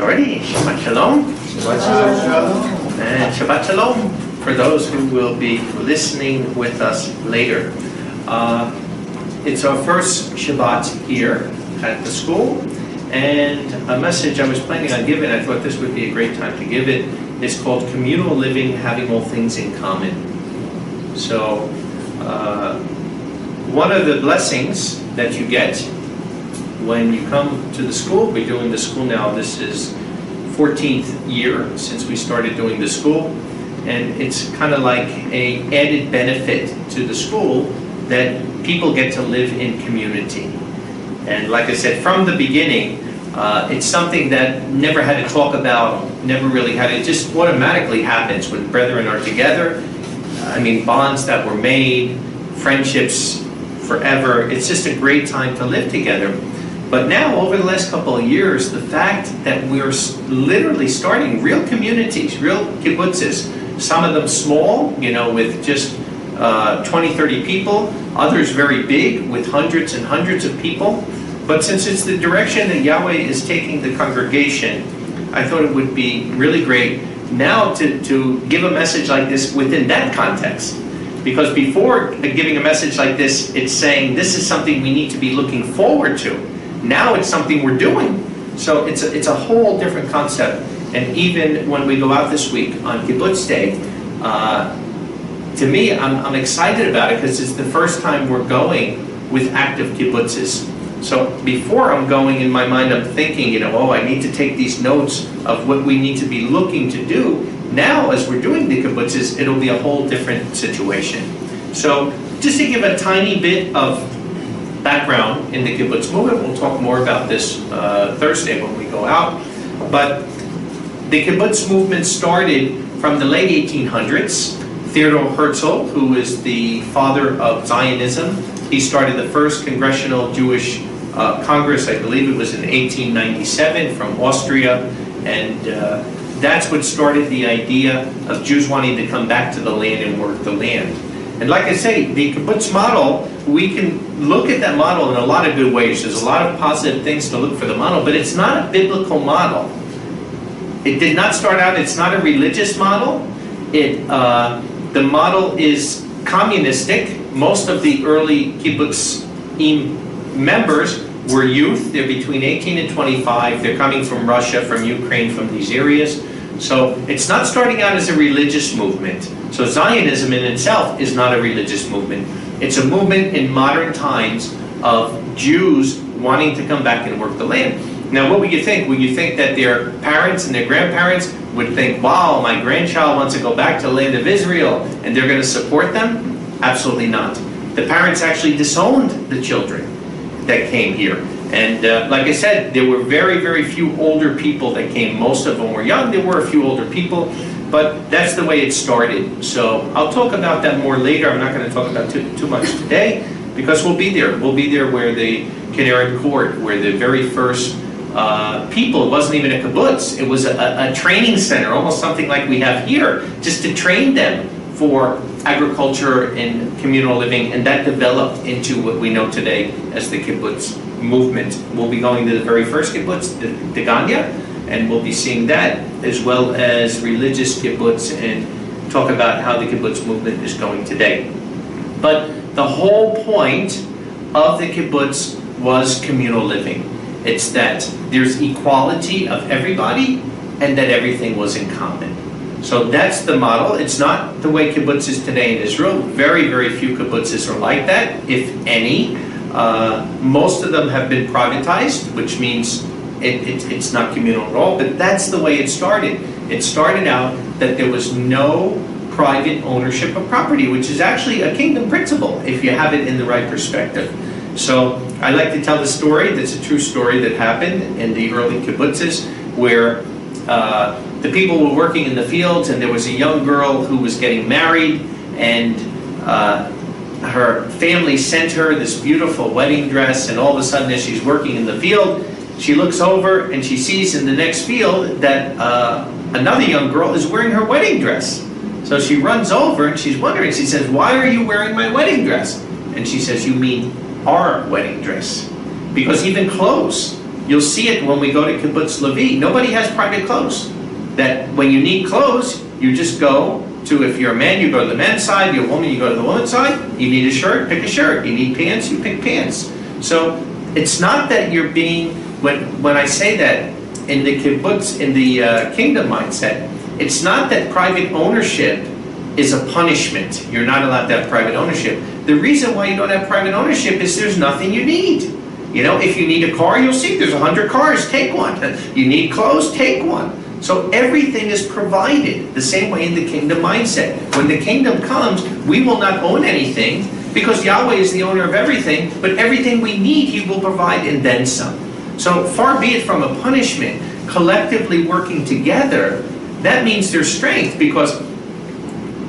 already. Shabbat Shalom. Shabbat Shalom. And Shabbat Shalom for those who will be listening with us later. It's our first Shabbat here at the school, and a message I was planning on giving, I thought this would be a great time to give it, is called Communal Living, Having All Things in Common. So, one of the blessings that you get when you come to the school, we're doing the school now, this is 14th year since we started doing the school, and it's kind of like a added benefit to the school that people get to live in community. And like I said, from the beginning, it's something that never had to talk about, never really had, it just automatically happens when brethren are together. I mean, bonds that were made, friendships forever. It's just a great time to live together. But now, over the last couple of years, the fact that we're literally starting real communities, real kibbutzes, some of them small, you know, with just 20, 30 people, others very big with hundreds and hundreds of people. But since it's the direction that Yahweh is taking the congregation, I thought it would be really great now to give a message like this within that context. Because before giving a message like this, it's saying this is something we need to be looking forward to. Now it's something we're doing. So it's a whole different concept. And even when we go out this week on Kibbutz Day, to me, I'm excited about it because it's the first time we're going with active kibbutzes. So before I'm going, in my mind, I'm thinking, you know, oh, I need to take these notes of what we need to be looking to do. Now, as we're doing the kibbutzes, it'll be a whole different situation. So just to give a tiny bit of background in the kibbutz movement, we'll talk more about this Thursday when we go out. But the kibbutz movement started from the late 1800s. Theodore Herzl, who is the father of Zionism, he started the first Congressional Jewish Congress, I believe it was in 1897, from Austria, and that's what started the idea of Jews wanting to come back to the land and work the land. And like I say, the kibbutz model, we can look at that model in a lot of good ways. There's a lot of positive things to look for the model, but it's not a biblical model. It did not start out, it's not a religious model. The model is communistic. Most of the early kibbutzim members were youth. They're between 18 and 25. They're coming from Russia, from Ukraine, from these areas. So it's not starting out as a religious movement. So Zionism in itself is not a religious movement. It's a movement in modern times of Jews wanting to come back and work the land. Now, what would you think? Would you think that their parents and their grandparents would think, wow, my grandchild wants to go back to the land of Israel, and they're going to support them? Absolutely not. The parents actually disowned the children that came here. And like I said, there were very, very few older people that came. Most of them were young. There were a few older people, but that's the way it started. So I'll talk about that more later. I'm not going to talk about too much today, because we'll be there. We'll be there where the Kinneret Court, where the very first people, it wasn't even a kibbutz, it was a training center, almost something like we have here, just to train them for agriculture and communal living, and that developed into what we know today as the kibbutz movement. We'll be going to the very first kibbutz, the Ganya, and we'll be seeing that, as well as religious kibbutz, and talk about how the kibbutz movement is going today. But the whole point of the kibbutz was communal living. It's that there's equality of everybody and that everything was in common. So that's the model. It's not the way kibbutz is today in Israel. Very, very few kibbutzes are like that, if any. Most of them have been privatized, which means it's not communal at all, but that's the way it started. It started out that there was no private ownership of property, which is actually a kingdom principle if you have it in the right perspective. So I like to tell the story. That's a true story that happened in the early kibbutzes, where the people were working in the fields, and there was a young girl who was getting married, and her family sent her this beautiful wedding dress, and all of a sudden, as she's working in the field, she looks over and she sees in the next field that another young girl is wearing her wedding dress. So she runs over and she's wondering, she says, "Why are you wearing my wedding dress?" And she says, "You mean our wedding dress?" Because even clothes You'll see it when we go to Kibbutz Levi. Nobody has private clothes. That when you need clothes, you just go to, if you're a man, you go to the men's side. You're a woman, you go to the woman's side. You need a shirt, pick a shirt. You need pants, you pick pants. So it's not that you're being, when I say that in the kibbutz, in the kingdom mindset, it's not that private ownership is a punishment. You're not allowed to have private ownership. The reason why you don't have private ownership is there's nothing you need. You know, if you need a car, you'll see there's 100 cars, take one. You need clothes, take one. So everything is provided the same way in the kingdom mindset. When the kingdom comes, we will not own anything because Yahweh is the owner of everything, but everything we need, He will provide and then some. So far be it from a punishment, collectively working together, that means there's strength because,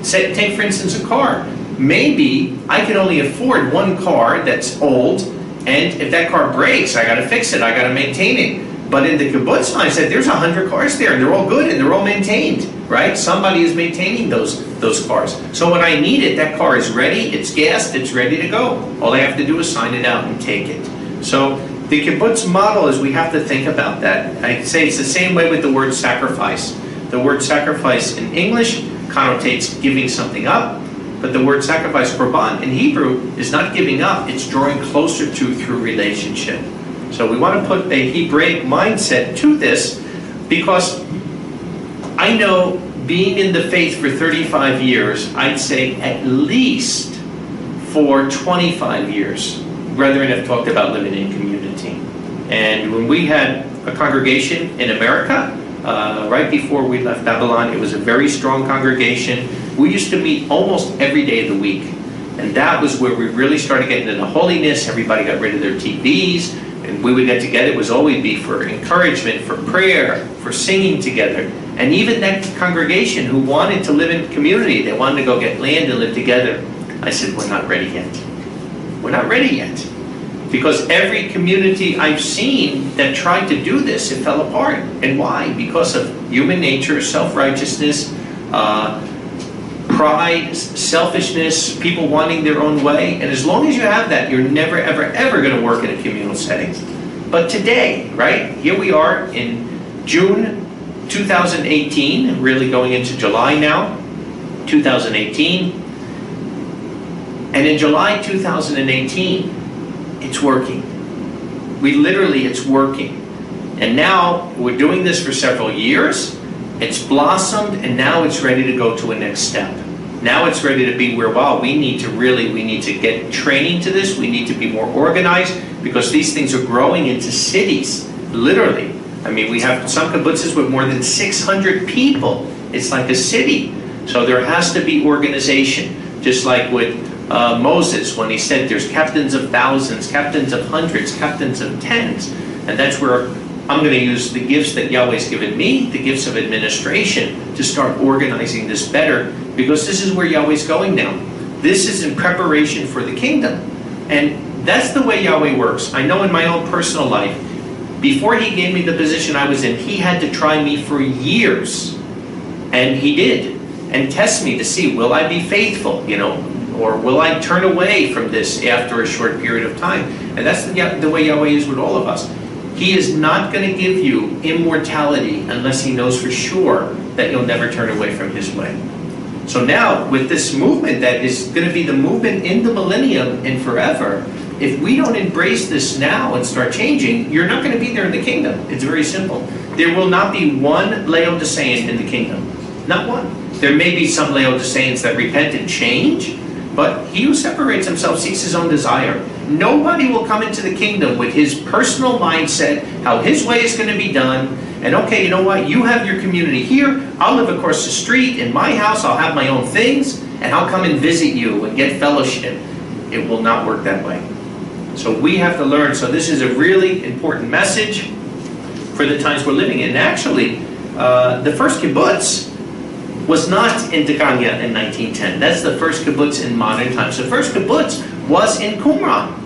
take for instance a car. Maybe I can only afford one car that's old, and if that car breaks, I got to fix it, I got to maintain it. But in the kibbutz mindset, there's 100 cars there, and they're all good, and they're all maintained, right? Somebody is maintaining those cars. So when I need it, that car is ready, it's gassed, it's ready to go. All I have to do is sign it out and take it. So the kibbutz model is we have to think about that. I say it's the same way with the word sacrifice. The word sacrifice in English connotates giving something up, but the word sacrifice, korban, in Hebrew is not giving up, it's drawing closer to through relationship. So we want to put a Hebraic mindset to this because I know being in the faith for 35 years, I'd say at least for 25 years, brethren have talked about living in community. And when we had a congregation in America, right before we left Babylon, it was a very strong congregation. We used to meet almost every day of the week. And that was where we really started getting into holiness. Everybody got rid of their TVs. And we would get together. It was always be for encouragement, for prayer, for singing together. And even that congregation who wanted to live in community, they wanted to go get land and live together. I said, we're not ready yet. We're not ready yet. Because every community I've seen that tried to do this, it fell apart. And why? Because of human nature, self-righteousness, pride, selfishness, people wanting their own way. And as long as you have that, you're never, ever, ever going to work in a communal setting. But today, right, here we are in June 2018, really going into July now, 2018. And in July 2018, it's working. It's working. And now we're doing this for several years. It's blossomed, and now it's ready to go to a next step. Now it's ready to be where, wow, we need to get training to this. We need to be more organized because these things are growing into cities, literally. I mean, we have some kibbutzes with more than 600 people. It's like a city. So there has to be organization, just like with Moses when he said there's captains of thousands, captains of hundreds, captains of tens. And that's where I'm going to use the gifts that Yahweh's given me, the gifts of administration, to start organizing this better, because this is where Yahweh's going now. This is in preparation for the kingdom. And that's the way Yahweh works. I know in my own personal life, before He gave me the position I was in, He had to try me for years. And He did. And test me to see, will I be faithful, or will I turn away from this after a short period of time? And that's the way Yahweh is with all of us. He is not going to give you immortality unless He knows for sure that you'll never turn away from His way. So now, with this movement that is going to be the movement in the millennium and forever, if we don't embrace this now and start changing, you're not going to be there in the kingdom. It's very simple. There will not be one Laodicean in the kingdom. Not one. There may be some Laodiceans that repent and change, but he who separates himself seeks his own desire. Nobody will come into the kingdom with his personal mindset, how his way is going to be done, and okay, you know what, you have your community here, I'll live across the street, in my house, I'll have my own things, and I'll come and visit you and get fellowship. It will not work that way. So we have to learn. So this is a really important message for the times we're living in. And actually, the first kibbutz was not in Degania in 1910. That's the first kibbutz in modern times. The first kibbutz was in Qumran.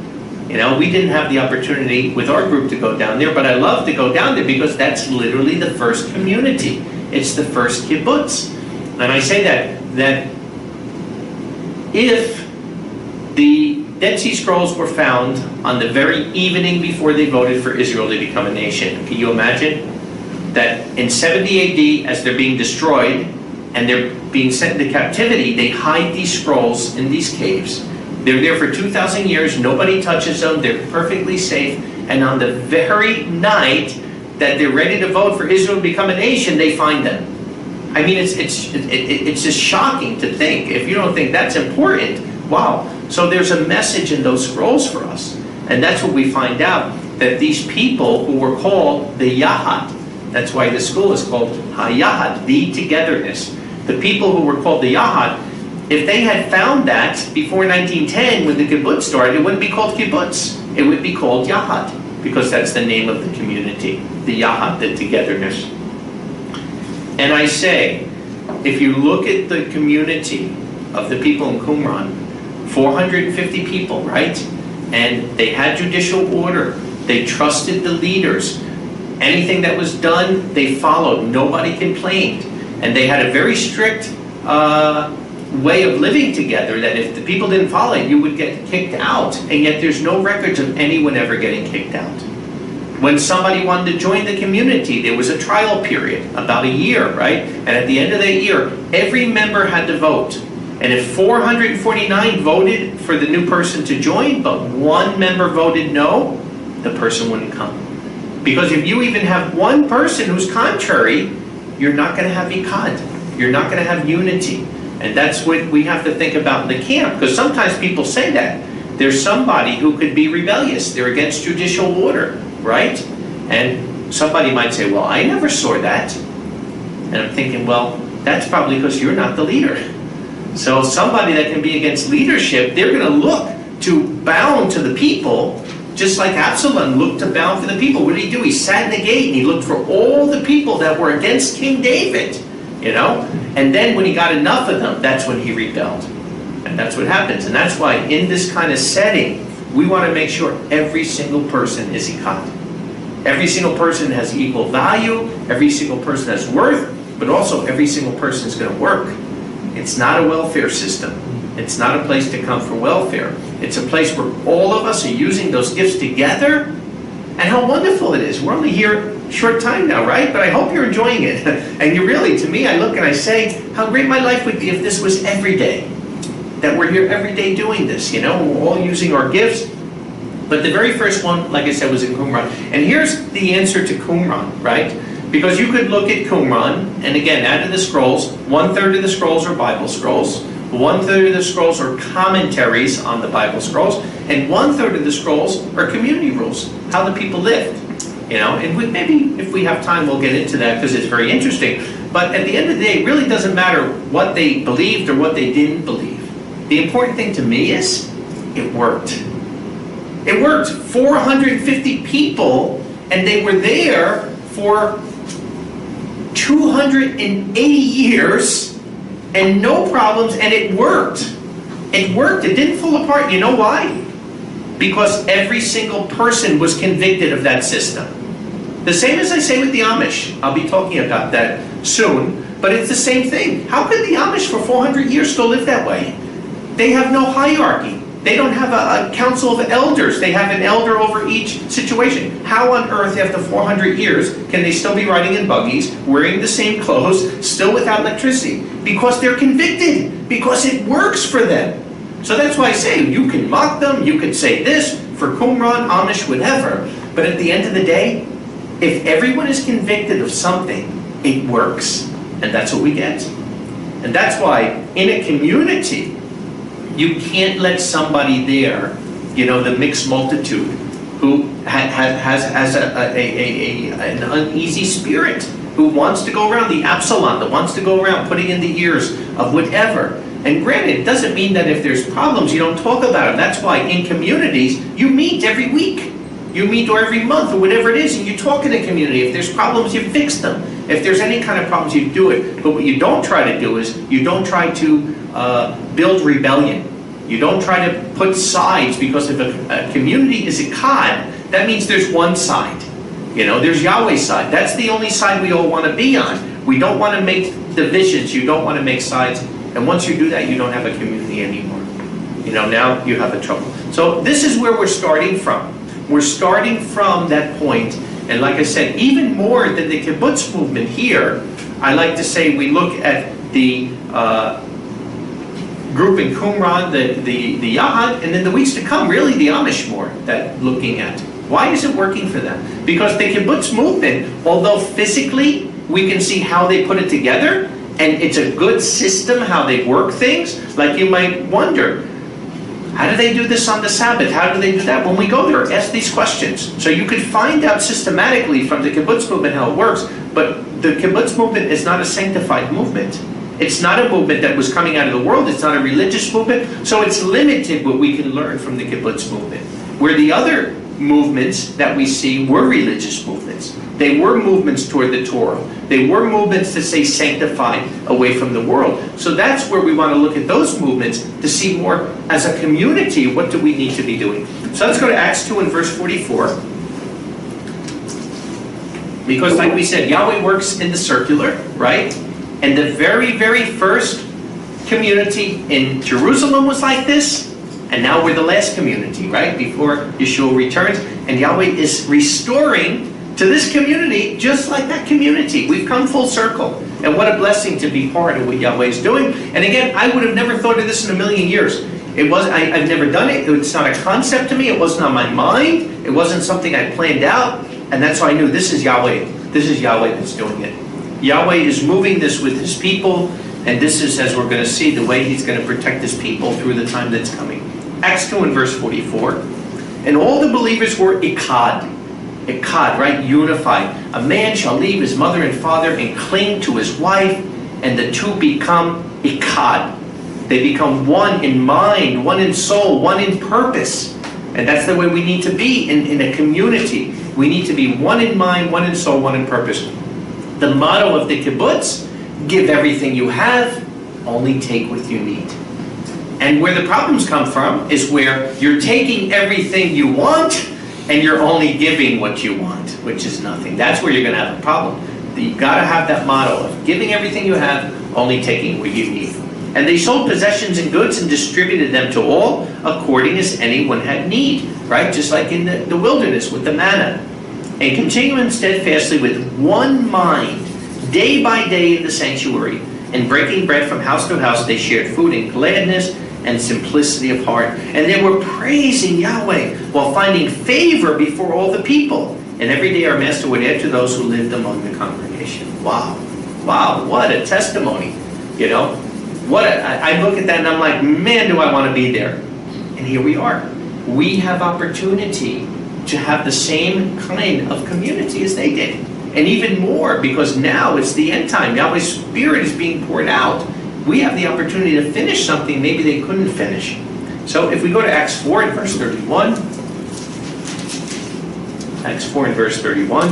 We didn't have the opportunity with our group to go down there, but I love to go down there because that's literally the first community. It's the first kibbutz. And I say that if the Dead Sea Scrolls were found on the very evening before they voted for Israel to become a nation. Can you imagine that in 70 AD, as they're being destroyed and they're being sent into captivity, they hide these scrolls in these caves. They're there for 2,000 years, nobody touches them, they're perfectly safe, and on the very night that they're ready to vote for Israel to become a nation, they find them. I mean, it's just shocking to think. If you don't think that's important, wow. So there's a message in those scrolls for us. And that's what we find out, that these people who were called the Yahad, that's why the school is called HaYahad, the togetherness. The people who were called the Yahad, if they had found that before 1910 when the kibbutz started, it wouldn't be called kibbutz. It would be called Yahad, because that's the name of the community, the Yahad, the togetherness. And I say, if you look at the community of the people in Qumran, 450 people, right? And they had judicial order. They trusted the leaders. Anything that was done, they followed. Nobody complained. And they had a very strict way of living together, that if the people didn't follow it, you would get kicked out. And yet there's no records of anyone ever getting kicked out. When somebody wanted to join the community, there was a trial period, about a year, right? And at the end of that year, every member had to vote. And if 449 voted for the new person to join, but one member voted no, the person wouldn't come. Because if you even have one person who's contrary, you're not going to have ikad. You're not going to have unity. And that's what we have to think about in the camp. Because sometimes people say that. There's somebody who could be rebellious. They're against judicial order, right? And somebody might say, well, I never saw that. And I'm thinking, well, that's probably because you're not the leader. So somebody that can be against leadership, they're going to look to bound to the people, just like Absalom looked to bound for the people. What did he do? He sat in the gate and he looked for all the people that were against King David, you know? And then when he got enough of them, that's when he rebelled. And that's what happens. And that's why in this kind of setting, we want to make sure every single person is ikad. Every single person has equal value, every single person has worth, but also every single person is going to work. It's not a welfare system. It's not a place to come for welfare. It's a place where all of us are using those gifts together. And how wonderful it is. We're only here a short time now, right? But I hope you're enjoying it. And you really, to me, I look and I say, how great my life would be if this was every day. That we're here every day doing this, you know? We're all using our gifts. But the very first one, like I said, was in Qumran. And here's the answer to Qumran, right? Because you could look at Qumran, and again, out of the scrolls, 1/3 of the scrolls are Bible scrolls, 1/3 of the scrolls are commentaries on the Bible scrolls, and 1/3 of the scrolls are community rules, how the people lived. You know, and maybe if we have time, we'll get into that because it's very interesting. But at the end of the day, it really doesn't matter what they believed or what they didn't believe. The important thing to me is, it worked. It worked. 450 people, and they were there for 280 years, and no problems, and it worked. It worked. It didn't fall apart. You know why? Because every single person was convicted of that system. The same as I say with the Amish. I'll be talking about that soon, but it's the same thing. How could the Amish for 400 years still live that way? They have no hierarchy. They don't have a council of elders. They have an elder over each situation. How on earth, after 400 years, can they still be riding in buggies, wearing the same clothes, still without electricity? Because they're convicted. Because it works for them. So that's why I say, you can mock them, you can say this, for Qumran, Amish, whatever. But at the end of the day, if everyone is convicted of something, it works. And that's what we get. And that's why, in a community, you can't let somebody there, you know, the mixed multitude, who has an uneasy spirit, who wants to go around, the Absalom, that wants to go around putting in the ears of whatever. And granted, it doesn't mean that if there's problems, you don't talk about them. That's why in communities, you meet every week. You meet or every month or whatever it is, and you talk in the community. If there's problems, you fix them. If there's any kind of problems, you do it. But what you don't try to do is, you don't try to build rebellion. You don't try to put sides, because if a community is ikad, that means there's one side. You know, there's Yahweh's side. That's the only side we all want to be on. We don't want to make divisions. You don't want to make sides. And once you do that, you don't have a community anymore. now you have a trouble. So this is where we're starting from. We're starting from that point. And like I said, even more than the kibbutz movement here, I like to say we look at the group in Qumran, the Yahad, and then the weeks to come, really the Amish more that looking at. Why is it working for them? Because the kibbutz movement, although physically we can see how they put it together, and it's a good system how they work things, like you might wonder, how do they do this on the Sabbath? How do they do that? When we go there, ask these questions. So you could find out systematically from the kibbutz movement how it works, but the kibbutz movement is not a sanctified movement. It's not a movement that was coming out of the world. It's not a religious movement. So it's limited what we can learn from the kibbutz movement. Where the other movements that we see were religious movements. They were movements toward the Torah. They were movements to say sanctified away from the world. So that's where we want to look at those movements to see more as a community, what do we need to be doing. So let's go to Acts 2 and verse 44. Because like we said, Yahweh works in the circular, right? And the very, very first community in Jerusalem was like this. And now we're the last community, right? Before Yeshua returns. And Yahweh is restoring to this community just like that community. We've come full circle. And what a blessing to be part of what Yahweh is doing. And again, I would have never thought of this in a million years. I've never done it. It's not a concept to me. It wasn't on my mind. It wasn't something I planned out. And that's why I knew this is Yahweh. This is Yahweh that's doing it. Yahweh is moving this with his people. And this is, as we're going to see, the way he's going to protect his people through the time that's coming. Acts 2 and verse 44. And all the believers were ikad. Ikad, right? Unified. A man shall leave his mother and father and cling to his wife, and the two become ikad. They become one in mind, one in soul, one in purpose. And that's the way we need to be in a community. We need to be one in mind, one in soul, one in purpose. The motto of the kibbutz, give everything you have, only take what you need. And where the problems come from is where you're taking everything you want and you're only giving what you want, which is nothing. That's where you're going to have a problem. You've got to have that motto of giving everything you have, only taking what you need. And they sold possessions and goods and distributed them to all according as anyone had need, right? Just like in the wilderness with the manna. And continuing steadfastly with one mind, day by day in the sanctuary, and breaking bread from house to house, they shared food in gladness and simplicity of heart. And they were praising Yahweh while finding favor before all the people. And every day our Master would add to those who lived among the congregation. Wow. Wow, what a testimony. I look at that and I'm like, man, do I want to be there. And here we are. We have opportunity to have the same kind of community as they did. And even more, because now it's the end time. Yahweh's Spirit is being poured out. We have the opportunity to finish something maybe they couldn't finish. So if we go to Acts 4 and verse 31. Acts 4 and verse 31.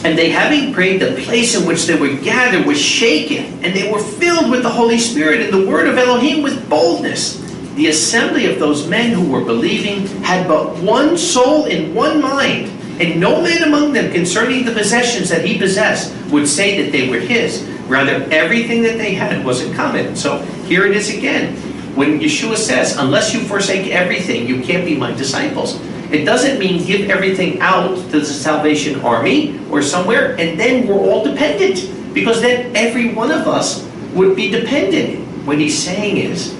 And they, having prayed, the place in which they were gathered was shaken, and they were filled with the Holy Spirit and the word of Elohim with boldness. The assembly of those men who were believing had but one soul and one mind, and no man among them concerning the possessions that he possessed would say that they were his. Rather, everything that they had was in common. So here it is again. When Yeshua says, unless you forsake everything, you can't be my disciples. It doesn't mean give everything out to the Salvation Army or somewhere, and then we're all dependent. Because then every one of us would be dependent. What he's saying is,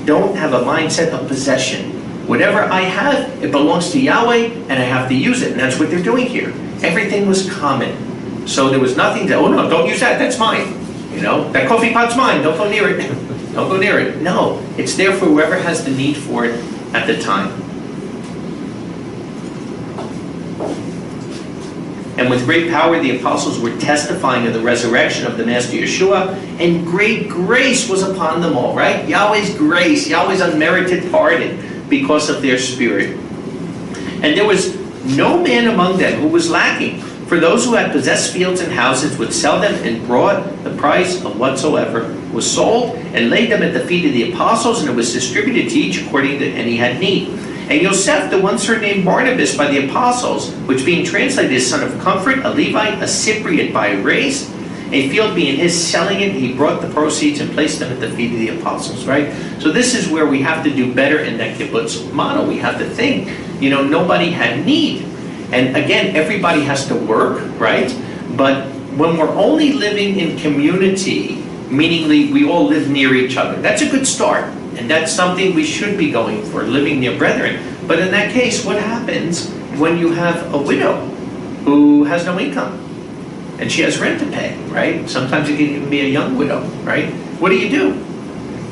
don't have a mindset of possession. Whatever I have, it belongs to Yahweh, and I have to use it. And that's what they're doing here. Everything was common. So there was nothing to, oh no, don't use that, that's mine. That coffee pot's mine, don't go near it. Don't go near it. No, it's there for whoever has the need for it at the time. And with great power the apostles were testifying of the resurrection of the Master Yeshua, and great grace was upon them all, right? Yahweh's grace, Yahweh's unmerited pardon because of their spirit. And there was no man among them who was lacking, for those who had possessed fields and houses would sell them and brought the price of whatsoever was sold and laid them at the feet of the apostles, and it was distributed to each according to any had need. And Yosef, the one surnamed Barnabas by the apostles, which being translated is son of comfort, a Levite, a Cypriot by race, a field being his, selling it, he brought the proceeds and placed them at the feet of the apostles, right? So this is where we have to do better in that kibbutz model. We have to think, nobody had need. And again, everybody has to work, right? But when we're only living in community, meaning we all live near each other, that's a good start. And that's something we should be going for, living near brethren. But in that case, what happens when you have a widow who has no income and she has rent to pay, right? Sometimes it can even be a young widow, right? What do?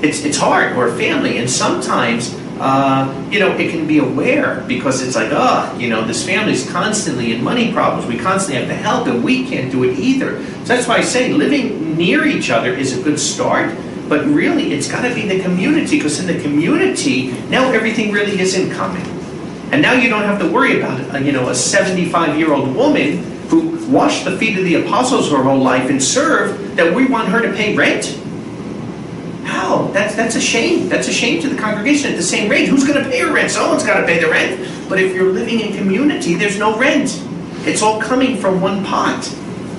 It's hard, or a family. And sometimes, it can be aware because it's like, this family's constantly in money problems. We constantly have to help, and we can't do it either. So that's why I say living near each other is a good start. But really, it's got to be the community, because in the community, now everything really is incoming. And now you don't have to worry about a 75-year-old woman who washed the feet of the apostles her whole life and served, that we want her to pay rent. How? That's a shame. That's a shame to the congregation at the same rate. Who's going to pay her rent? Someone's got to pay the rent. But if you're living in community, there's no rent. It's all coming from one pot,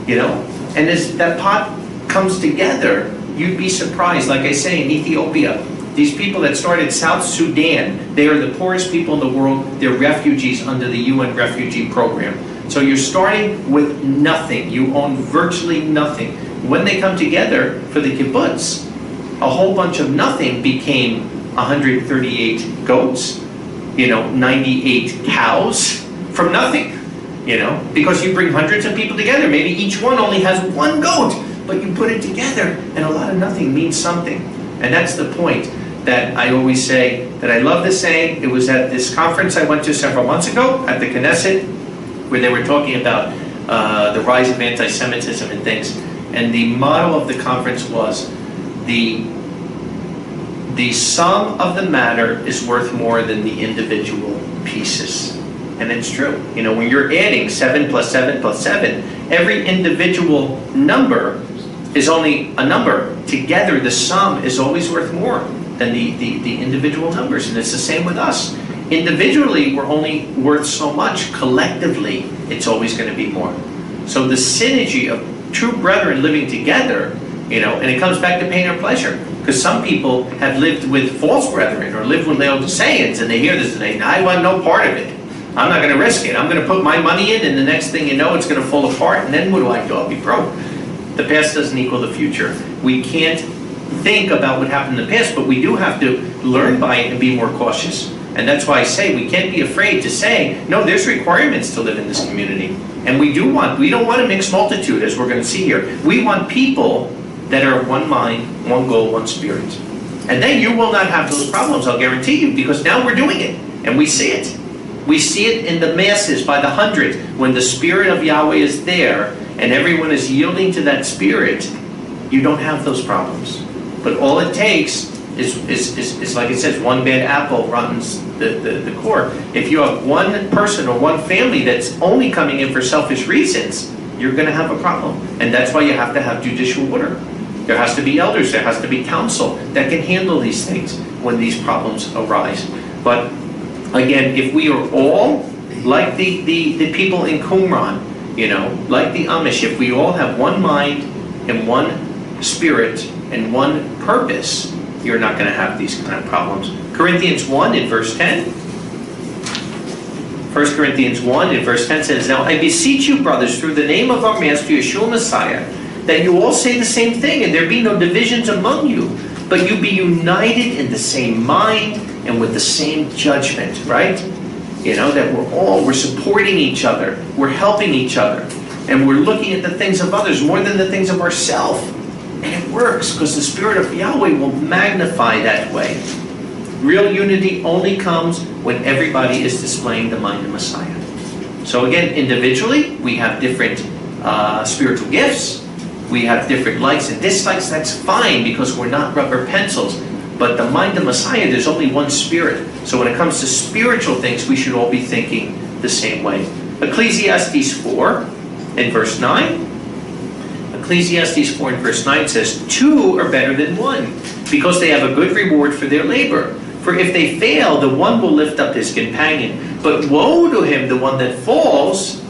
And as that pot comes together, you'd be surprised. Like I say, in Ethiopia, these people that started South Sudan, they are the poorest people in the world. They're refugees under the UN refugee program. So you're starting with nothing. You own virtually nothing. When they come together for the kibbutz, a whole bunch of nothing became 138 goats, 98 cows from nothing, because you bring hundreds of people together. Maybe each one only has one goat, but you put it together, and a lot of nothing means something. And that's the point that I always say, that I love this saying. It was at this conference I went to several months ago at the Knesset, where they were talking about the rise of anti-Semitism and things. And the motto of the conference was, the sum of the matter is worth more than the individual pieces. And it's true. When you're adding 7 plus 7 plus 7, every individual number is only a number. Together, the sum is always worth more than the individual numbers. And it's the same with us. Individually, we're only worth so much. Collectively, it's always going to be more. So the synergy of true brethren living together, and it comes back to pain or pleasure. Because some people have lived with false brethren or lived with Laodiceans, and they hear this and they say, I want no part of it. I'm not going to risk it. I'm going to put my money in, and the next thing you know, it's going to fall apart, and then what do I do? I'll be broke. The past doesn't equal the future. We can't think about what happened in the past, but we do have to learn by it and be more cautious. And that's why I say we can't be afraid to say, no, there's requirements to live in this community. And we don't want a mixed multitude, as we're going to see here. We want people that are of one mind, one goal, one spirit. And then you will not have those problems, I'll guarantee you, because now we're doing it, and we see it. We see it in the masses by the hundred. When the Spirit of Yahweh is there, and everyone is yielding to that Spirit, you don't have those problems. But all it takes is like it says, one bad apple rottens the core. If you have one person or one family that's only coming in for selfish reasons, you're going to have a problem. And that's why you have to have judicial order. There has to be elders, there has to be counsel that can handle these things when these problems arise. But again, if we are all like the people in Qumran, like the Amish, if we all have one mind and one spirit and one purpose, you're not going to have these kind of problems. Corinthians 1 in verse 10. 1 Corinthians 1 in verse 10 says, Now I beseech you, brothers, through the name of our Master Yeshua Messiah, that you all say the same thing, and there be no divisions among you, but you be united in the same mind and with the same judgment, right? That we're supporting each other, we're helping each other, and we're looking at the things of others more than the things of ourselves. And it works, because the Spirit of Yahweh will magnify that way. Real unity only comes when everybody is displaying the mind of Messiah. So again, individually, we have different spiritual gifts. We have different likes and dislikes. That's fine, because we're not rubber pencils. But the mind of Messiah, there's only one Spirit. So when it comes to spiritual things, we should all be thinking the same way. Ecclesiastes 4 in verse 9. Ecclesiastes 4 and verse 9 says, 2 are better than 1, because they have a good reward for their labor. For if they fail, the one will lift up his companion. But woe to him, the one that falls,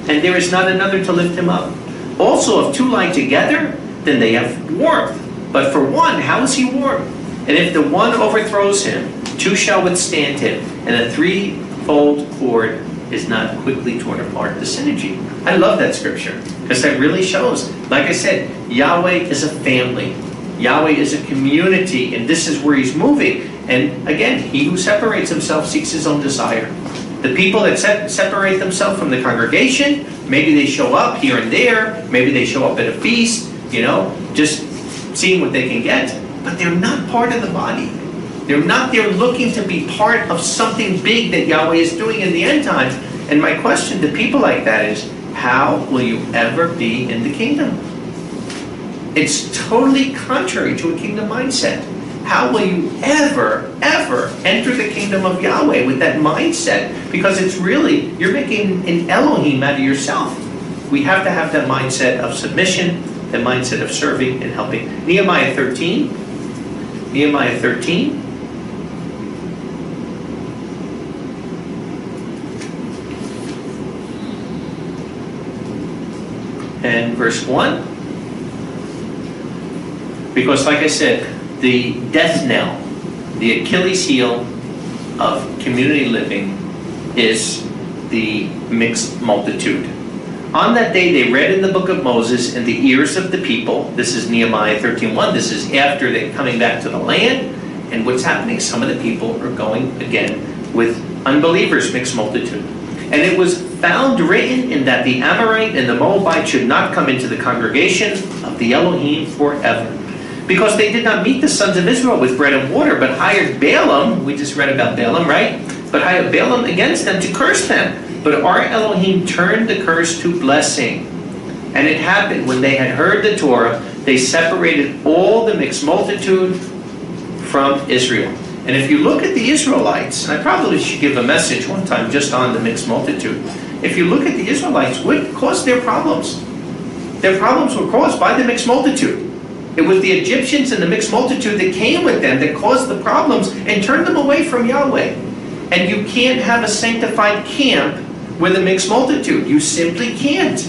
and there is not another to lift him up. Also, if two lie together, then they have warmth. But for one, how is he warm? And if the one overthrows him, two shall withstand him, and a threefold cord is not quickly torn apart. The synergy. I love that scripture, because that really shows, like I said, Yahweh is a family. Yahweh is a community, and this is where he's moving. And again, he who separates himself seeks his own desire. The people that separate themselves from the congregation, maybe they show up here and there, maybe they show up at a feast, just seeing what they can get, but they're not part of the body. They're not there looking to be part of something big that Yahweh is doing in the end times. And my question to people like that is, how will you ever be in the kingdom? It's totally contrary to a kingdom mindset. How will you ever enter the kingdom of Yahweh with that mindset? Because it's really, you're making an Elohim out of yourself. We have to have that mindset of submission, that mindset of serving and helping. Nehemiah 13. Nehemiah 13. And verse 1. Because like I said, the death knell, the Achilles heel of community living is the mixed multitude. On that day they read in the book of Moses in the ears of the people. This is Nehemiah 13:1. This is after they're coming back to the land. And what's happening? Some of the people are going again with unbelievers, mixed multitude. And it was found written in that the Amorite and the Moabite should not come into the congregation of the Elohim forever. Because they did not meet the sons of Israel with bread and water, but hired Balaam, we just read about Balaam, right? But hired Balaam against them to curse them. But our Elohim turned the curse to blessing. And it happened when they had heard the Torah, they separated all the mixed multitude from Israel. And if you look at the Israelites, and I probably should give a message one time just on the mixed multitude. If you look at the Israelites, what caused their problems? Their problems were caused by the mixed multitude. It was the Egyptians and the mixed multitude that came with them that caused the problems and turned them away from Yahweh. And you can't have a sanctified camp with a mixed multitude. You simply can't.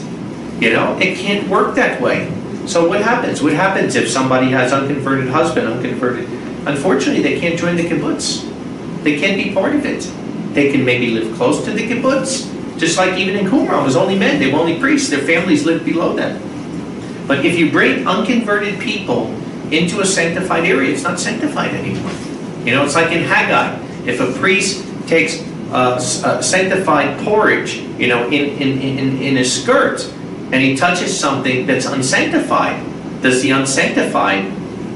It can't work that way. So what happens? What happens if somebody has unconverted husband, unconverted? Unfortunately, they can't join the kibbutz. They can't be part of it. They can maybe live close to the kibbutz. Just like even in Qumran, it was only men. They were only priests. Their families lived below them. But if you bring unconverted people into a sanctified area, it's not sanctified anymore. It's like in Haggai. If a priest takes sanctified porridge, in his skirt, and he touches something that's unsanctified, does the unsanctified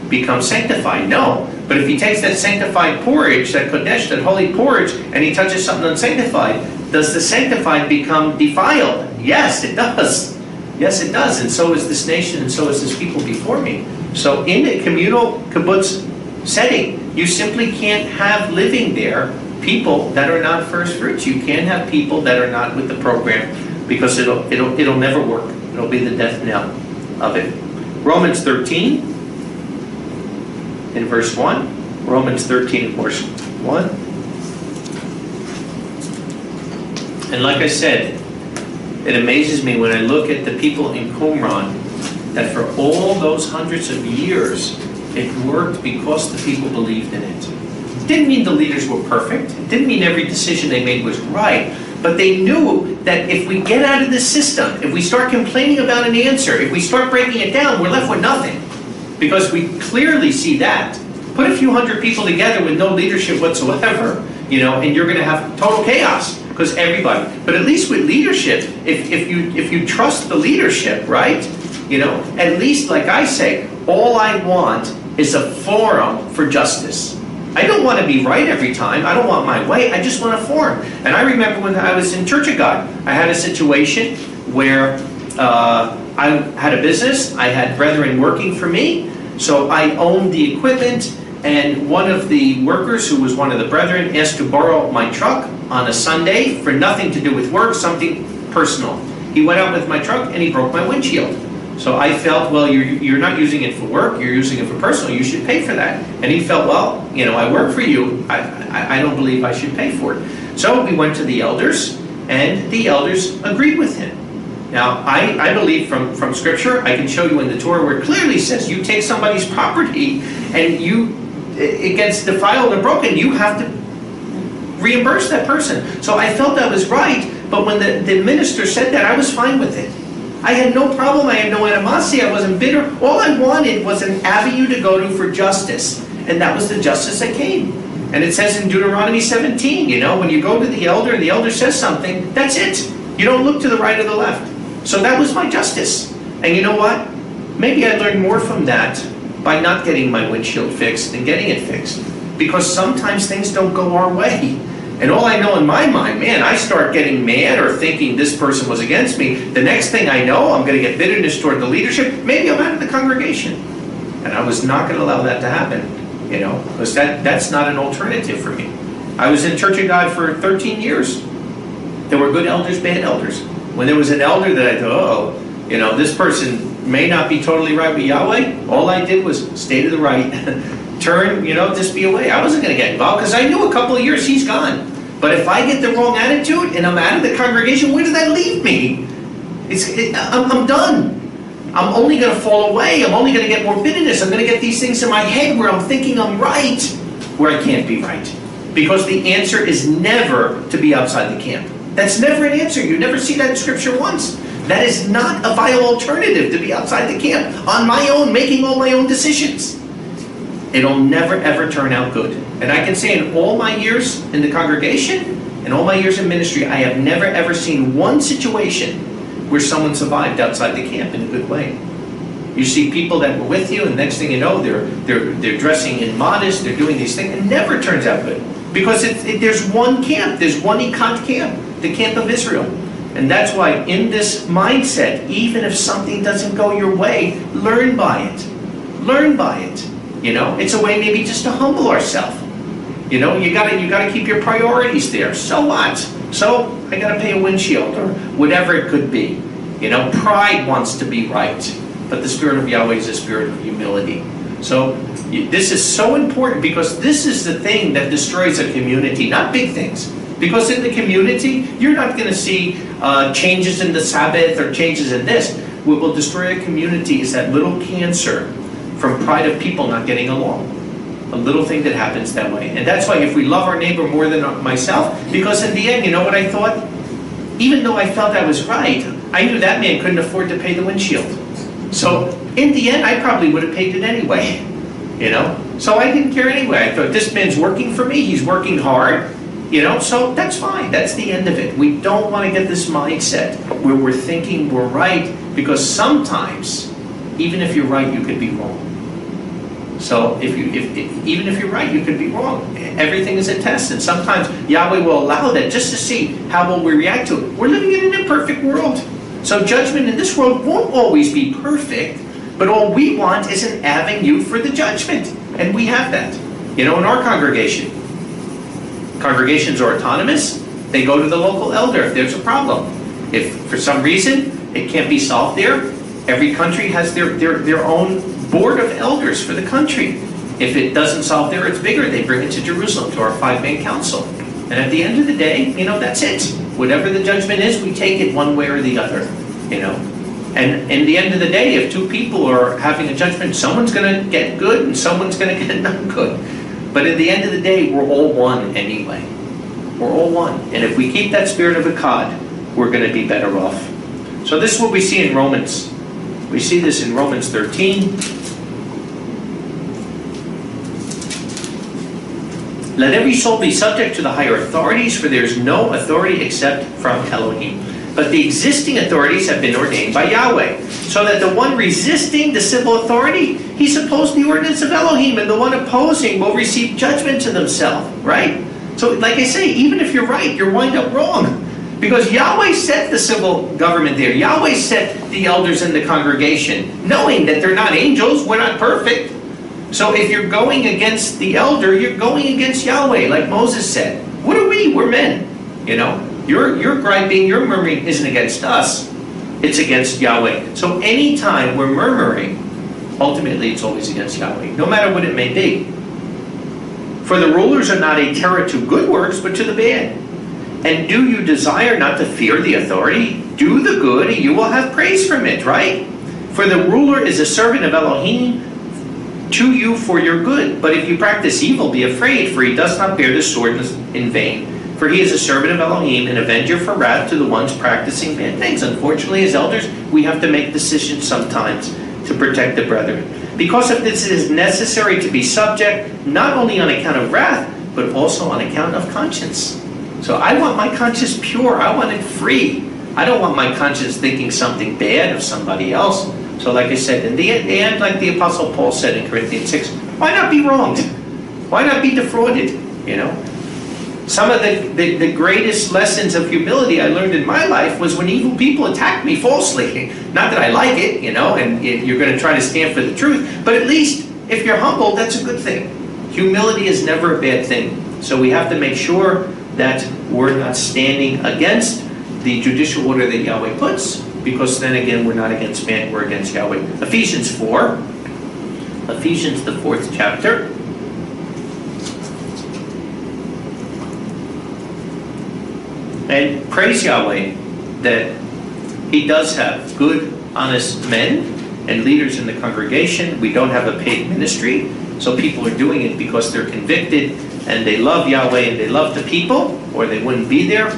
become sanctified? No. But if he takes that sanctified porridge, that kodesh, that holy porridge, and he touches something unsanctified, does the sanctified become defiled? Yes, it does. Yes, it does. And so is this nation, and so is this people before me. So in a communal kibbutz setting, you simply can't have living there people that are not first fruits. You can't have people that are not with the program, because it'll never work. It'll be the death knell of it. Romans 13 in verse 1. Romans 13 verse 1. And like I said, it amazes me when I look at the people in Qumran that for all those hundreds of years it worked because the people believed in it. It didn't mean the leaders were perfect. It didn't mean every decision they made was right. But they knew that if we get out of this system, if we start complaining about an answer, if we start breaking it down, we're left with nothing. Because we clearly see that. Put a few hundred people together with no leadership whatsoever, and you're going to have total chaos. Because everybody, but at least with leadership, if you trust the leadership, right? At least, like I say, all I want is a forum for justice. I don't want to be right every time. I don't want my way. I just want a forum. And I remember when I was in Church of God, I had a situation where I had a business. I had brethren working for me, so I owned the equipment. And one of the workers, who was one of the brethren, asked to borrow my truck on a Sunday for nothing to do with work, something personal. He went out with my truck and he broke my windshield. So I felt, well, you're not using it for work, you're using it for personal, you should pay for that. And he felt, well, I work for you, I don't believe I should pay for it. So we went to the elders, and the elders agreed with him. Now, I believe from Scripture, I can show you in the Torah where it clearly says you take somebody's property and it gets defiled or broken, you have to reimburse that person. So I felt that was right, but when the minister said that, I was fine with it. I had no problem, I had no animosity, I wasn't bitter. All I wanted was an avenue to go to for justice. And that was the justice that came. And it says in Deuteronomy 17, when you go to the elder and the elder says something, that's it. You don't look to the right or the left. So that was my justice. And you know what? Maybe I learned more from that by not getting my windshield fixed than getting it fixed. Because sometimes things don't go our way. And all I know in my mind, man, I start getting mad or thinking this person was against me. The next thing I know, I'm going to get bitterness toward the leadership. Maybe I'm out of the congregation. And I was not going to allow that to happen, because that's not an alternative for me. I was in Church of God for 13 years. There were good elders, bad elders. When there was an elder that I thought, this person may not be totally right with Yahweh, all I did was stay to the right, turn, just be away. I wasn't going to get involved because I knew a couple of years he's gone. But if I get the wrong attitude and I'm out of the congregation, where does that leave me? I'm done. I'm only going to fall away. I'm only going to get more bitterness. I'm going to get these things in my head where I'm thinking I'm right, where I can't be right. Because the answer is never to be outside the camp. That's never an answer. You never see that in Scripture once. That is not a viable alternative to be outside the camp, on my own, making all my own decisions. It'll never, ever turn out good. And I can say in all my years in the congregation, and all my years in ministry, I have never, ever seen one situation where someone survived outside the camp in a good way. You see people that were with you, and the next thing you know, they're dressing immodest, they're doing these things. It never turns out good. Because there's one camp, there's one Ikat camp, the camp of Israel. And that's why in this mindset, even if something doesn't go your way, learn by it. Learn by it. It's a way maybe just to humble ourselves. You gotta keep your priorities there. So what? So I gotta pay a windshield or whatever it could be. Pride wants to be right, but the Spirit of Yahweh is a spirit of humility. So this is so important because this is the thing that destroys a community, not big things. Because in the community, you're not going to see changes in the Sabbath or changes in this. What will destroy a community is that little cancer from pride of people not getting along. A little thing that happens that way. And that's why if we love our neighbor more than myself, because in the end, you know what I thought? Even though I felt I was right, I knew that man couldn't afford to pay the windshield. So in the end, I probably would have paid it anyway. So I didn't care anyway. I thought, this man's working for me. He's working hard. So that's fine. That's the end of it. We don't want to get this mindset where we're thinking we're right, because sometimes, even if you're right, you could be wrong. So even if you're right, you could be wrong. Everything is a test, and sometimes Yahweh will allow that just to see how will we react to it. We're living in an imperfect world. So judgment in this world won't always be perfect, but all we want is an avenue for the judgment. And we have that. In our congregation. Congregations are autonomous. They go to the local elder if there's a problem. If for some reason it can't be solved there, every country has their own board of elders for the country. If it doesn't solve there, it's bigger. They bring it to Jerusalem, to our 5-man council. And at the end of the day, that's it. Whatever the judgment is, we take it one way or the other. And in the end of the day, if two people are having a judgment, someone's going to get good and someone's going to get not good. But at the end of the day, we're all one anyway. We're all one. And if we keep that spirit of Akkad, we're going to be better off. So this is what we see in Romans. We see this in Romans 13. Let every soul be subject to the higher authorities, for there is no authority except from Elohim. But the existing authorities have been ordained by Yahweh, so that the one resisting the civil authority, he's opposed the ordinance of Elohim, and the one opposing will receive judgment to themselves, right? So like I say, even if you're right, you'll wind up wrong. Because Yahweh set the civil government there. Yahweh set the elders in the congregation, knowing that they're not angels, we're not perfect. So if you're going against the elder, you're going against Yahweh, like Moses said. What are we? We're men, Your griping, your murmuring isn't against us. It's against Yahweh. So anytime we're murmuring, ultimately it's always against Yahweh, no matter what it may be. For the rulers are not a terror to good works, but to the bad. And do you desire not to fear the authority? Do the good, and you will have praise from it, right? For the ruler is a servant of Elohim to you for your good. But if you practice evil, be afraid, for he does not bear the sword in vain. For he is a servant of Elohim, an avenger for wrath to the ones practicing bad things. Unfortunately, as elders, we have to make decisions sometimes to protect the brethren. Because of this, it is necessary to be subject, not only on account of wrath, but also on account of conscience. So I want my conscience pure. I want it free. I don't want my conscience thinking something bad of somebody else. So like I said, in the end, like the Apostle Paul said in Corinthians 6, why not be wronged? Why not be defrauded? You know? Some of the greatest lessons of humility I learned in my life was when evil people attacked me falsely. Not that I like it, you know, and you're going to try to stand for the truth, but at least if you're humble, that's a good thing. Humility is never a bad thing. So we have to make sure that we're not standing against the judicial order that Yahweh puts, because then again, we're not against man, we're against Yahweh. Ephesians 4, Ephesians the 4th chapter. And praise Yahweh that He does have good, honest men and leaders in the congregation. We don't have a paid ministry, so people are doing it because they're convicted and they love Yahweh and they love the people, or they wouldn't be there.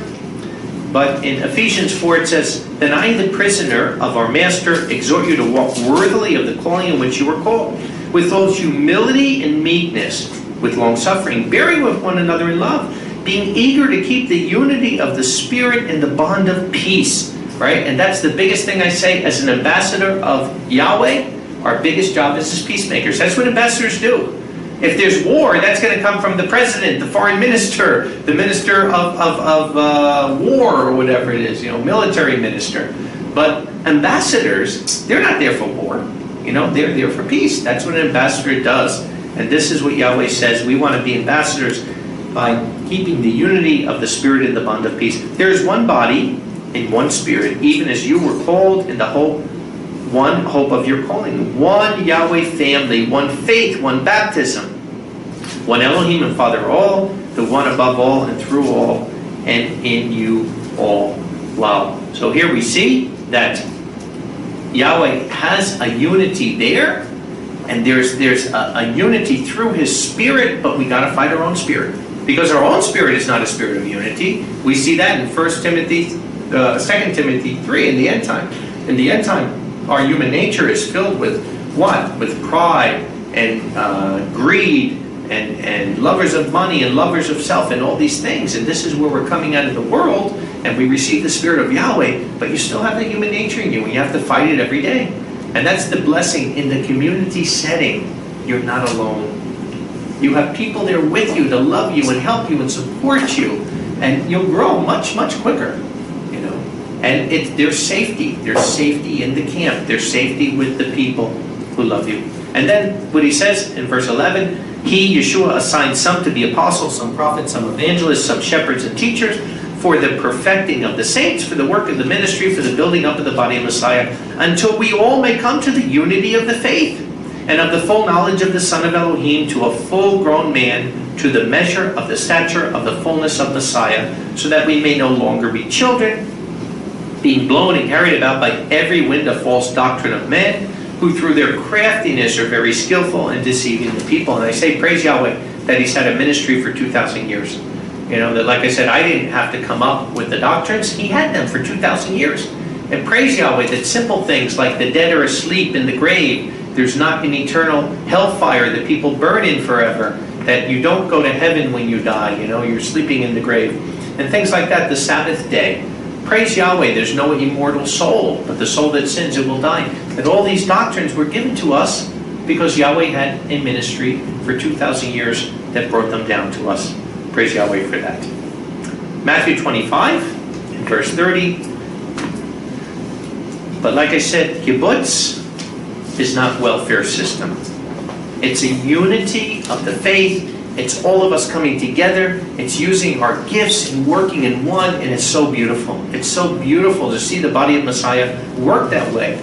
But in Ephesians 4 it says, "Then I, the prisoner of our Master, exhort you to walk worthily of the calling in which you were called, with all humility and meekness, with long-suffering, bearing with one another in love, being eager to keep the unity of the Spirit in the bond of peace." Right? And that's the biggest thing I say as an ambassador of Yahweh. Our biggest job is as peacemakers. That's what ambassadors do. If there's war, that's going to come from the president, the foreign minister, the minister of war, or whatever it is, you know, military minister. But ambassadors, they're not there for war. You know, they're there for peace. That's what an ambassador does. And this is what Yahweh says. We want to be ambassadors by keeping the unity of the Spirit in the bond of peace. There is one body in one Spirit, even as you were called in the hope, one hope of your calling, one Yahweh family, one faith, one baptism, one Elohim and Father all, the one above all and through all and in you all. Wow. So here we see that Yahweh has a unity there, and there's a unity through His Spirit, but we got to fight our own spirit. Because our own spirit is not a spirit of unity. We see that in 2 Timothy 3 in the end time. In the end time, our human nature is filled with what? With pride and greed and lovers of money and lovers of self and all these things. And this is where we're coming out of the world, and we receive the Spirit of Yahweh, but you still have the human nature in you, and you have to fight it every day. And that's the blessing in the community setting. You're not alone. You have people there with you to love you and help you and support you, and you'll grow much, much quicker, you know. And there's safety. There's safety in the camp. There's safety with the people who love you. And then what he says in verse 11, He, Yeshua, assigned some to be apostles, some prophets, some evangelists, some shepherds and teachers, for the perfecting of the saints, for the work of the ministry, for the building up of the body of Messiah, until we all may come to the unity of the faith and of the full knowledge of the Son of Elohim, to a full-grown man, to the measure of the stature of the fullness of Messiah, so that we may no longer be children, being blown and carried about by every wind of false doctrine of men, who through their craftiness are very skillful in deceiving the people. And I say, praise Yahweh, that He's had a ministry for 2,000 years. You know, that like I said, I didn't have to come up with the doctrines. He had them for 2,000 years. And praise Yahweh that simple things like the dead are asleep in the grave, there's not an eternal hellfire that people burn in forever, that you don't go to heaven when you die, you know, you're sleeping in the grave, and things like that, the Sabbath day. Praise Yahweh, there's no immortal soul, but the soul that sins, it will die. And all these doctrines were given to us because Yahweh had a ministry for 2,000 years that brought them down to us. Praise Yahweh for that. Matthew 25, in verse 30. But like I said, kibbutz is not welfare system. It's a unity of the faith. It's all of us coming together. It's using our gifts and working in one, and it's so beautiful. It's so beautiful to see the body of Messiah work that way.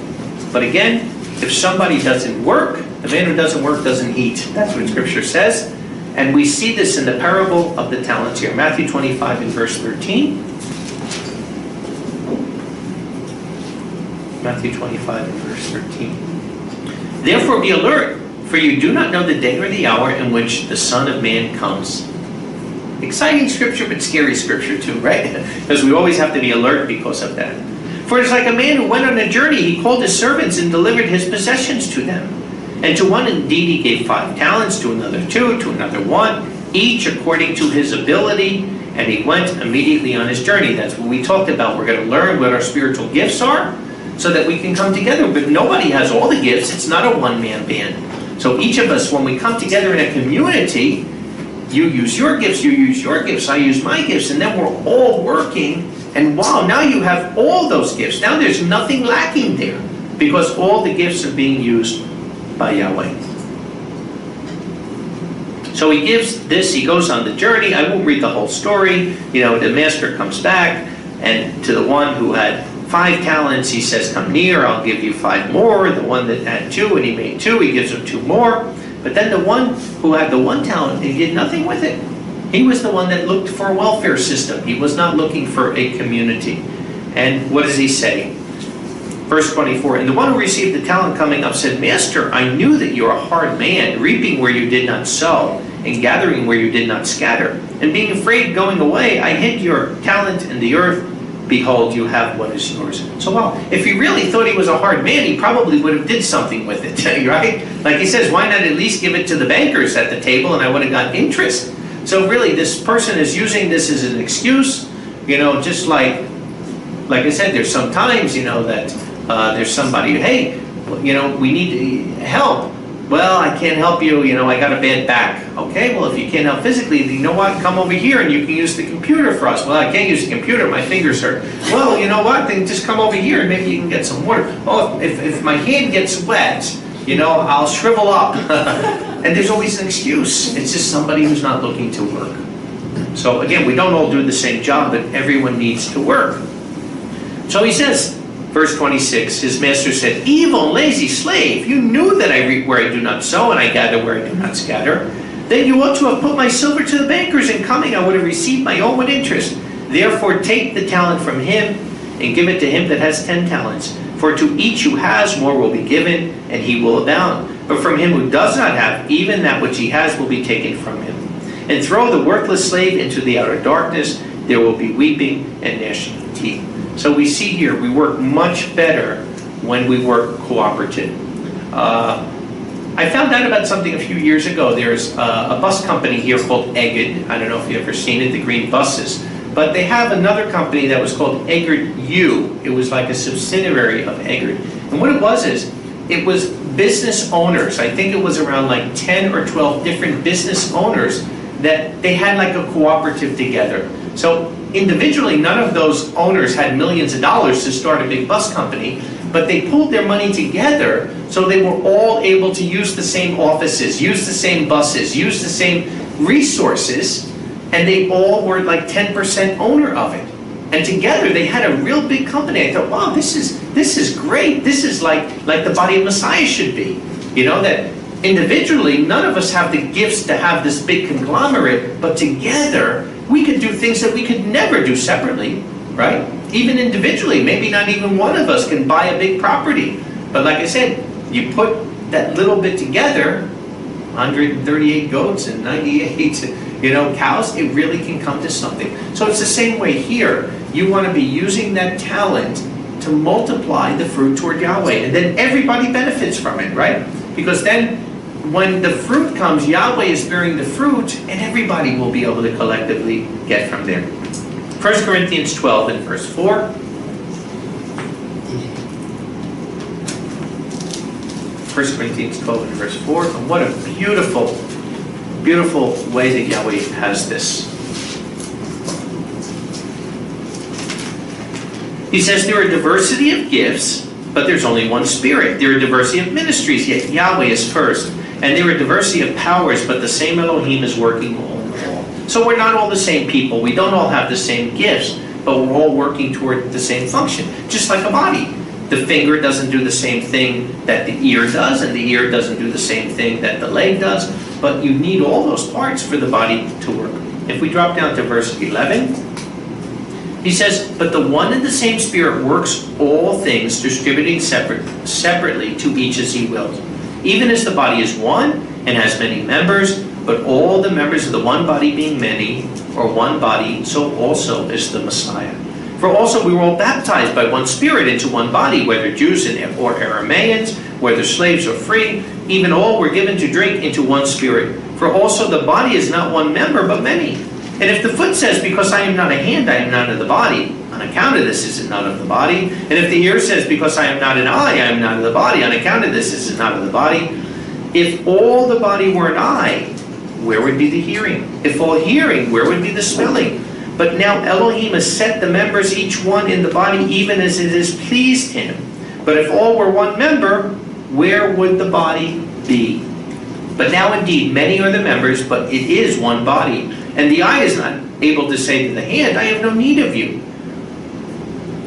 But again, if somebody doesn't work, the man who doesn't work doesn't eat. That's what Scripture says. And we see this in the parable of the talents here. Matthew 25 and verse 13. Matthew 25 and verse 13. Therefore be alert, for you do not know the day or the hour in which the Son of Man comes. Exciting scripture, but scary scripture too, right? Because we always have to be alert because of that. For it's like a man who went on a journey. He called his servants and delivered his possessions to them. And to one indeed he gave 5 talents, to another 2, to another 1, each according to his ability. And he went immediately on his journey. That's what we talked about. We're going to learn what our spiritual gifts are so that we can come together. But nobody has all the gifts. It's not a one-man band. So each of us, when we come together in a community, you use your gifts, you use your gifts, I use my gifts, and then we're all working. And wow, now you have all those gifts. Now there's nothing lacking there because all the gifts are being used by Yahweh. So he gives this, he goes on the journey. I won't read the whole story. You know, the master comes back, and to the one who had 5 talents, he says, come near, I'll give you 5 more. The one that had 2 and he made 2, he gives him 2 more. But then the one who had the 1 talent, he did nothing with it. He was the one that looked for a welfare system. He was not looking for a community. And what does he say? Verse 24, and the one who received the talent coming up said, Master, I knew that you are a hard man, reaping where you did not sow, and gathering where you did not scatter. And being afraid going away, I hid your talent in the earth. Behold, you have what is yours. So, well, if he really thought he was a hard man, he probably would have did something with it, right? Like he says, why not at least give it to the bankers at the table and I would have got interest? So really, this person is using this as an excuse, you know, just like I said, there's sometimes, you know, that there's somebody, hey, you know, we need help. Well, I can't help you, you know, I got a bad back. Okay, well, if you can't help physically, you know what, come over here and you can use the computer for us. Well, I can't use the computer, my fingers hurt. Well, you know what, then just come over here and maybe you can get some water. Oh, if my hand gets wet, you know, I'll shrivel up. And there's always an excuse. It's just somebody who's not looking to work. So again, we don't all do the same job, but everyone needs to work. So he says, verse 26, his master said, evil and lazy slave, you knew that I reap where I do not sow, and I gather where I do not scatter. Then you ought to have put my silver to the bankers, and coming I would have received my own with interest. Therefore take the talent from him, and give it to him that has 10 talents. For to each who has more will be given, and he will abound. But from him who does not have, even that which he has will be taken from him. And throw the worthless slave into the outer darkness. There will be weeping and gnashing of teeth. So we see here, we work much better when we work cooperative. I found out about something a few years ago. There's a bus company here called Egged. I don't know if you've ever seen it, the green buses. But they have another company that was called Egged U. It was like a subsidiary of Egged. And what it was is, it was business owners. I think it was around like 10 or 12 different business owners that they had like a cooperative together. So individually, none of those owners had millions of dollars to start a big bus company, but they pulled their money together so they were all able to use the same offices, use the same buses, use the same resources, and they all were like 10% owner of it. And together they had a real big company. I thought, wow, this is great. This is like the body of Messiah should be. You know, that individually, none of us have the gifts to have this big conglomerate, but together we could do things that we could never do separately, right? Even individually, maybe not even one of us can buy a big property. But like I said, you put that little bit together, 138 goats and 98, you know, cows, it really can come to something. So it's the same way here. You want to be using that talent to multiply the fruit toward Yahweh. And then everybody benefits from it, right? Because then when the fruit comes, Yahweh is bearing the fruit, and everybody will be able to collectively get from there. 1 Corinthians 12 and verse 4. 1 Corinthians 12 and verse 4. And what a beautiful, beautiful way that Yahweh has this. He says there are diversity of gifts, but there's only one Spirit. There are diversity of ministries, yet Yahweh is first. And there are diversity of powers, but the same Elohim is working all in all. So we're not all the same people. We don't all have the same gifts, but we're all working toward the same function. Just like a body. The finger doesn't do the same thing that the ear does, and the ear doesn't do the same thing that the leg does. but you need all those parts for the body to work. If we drop down to verse 11, he says, "But the one and the same Spirit works all things, distributing separately to each as he wills. Even as the body is one and has many members, but all the members of the one body being many, or one body, so also is the Messiah. For also we were all baptized by one Spirit into one body, whether Jews or Aramaeans, whether slaves or free, even all were given to drink into one Spirit. For also the body is not one member, but many. And if the foot says, because I am not a hand, I am not of the body, on account of this is it not of the body. And if the ear says, because I am not an eye, I am not of the body, on account of this is it not of the body. If all the body were an eye, where would be the hearing? If all hearing, where would be the smelling? But now Elohim has set the members, each one in the body, even as it has pleased him. But if all were one member, where would the body be? But now indeed many are the members, but it is one body. And the eye is not able to say to the hand, I have no need of you.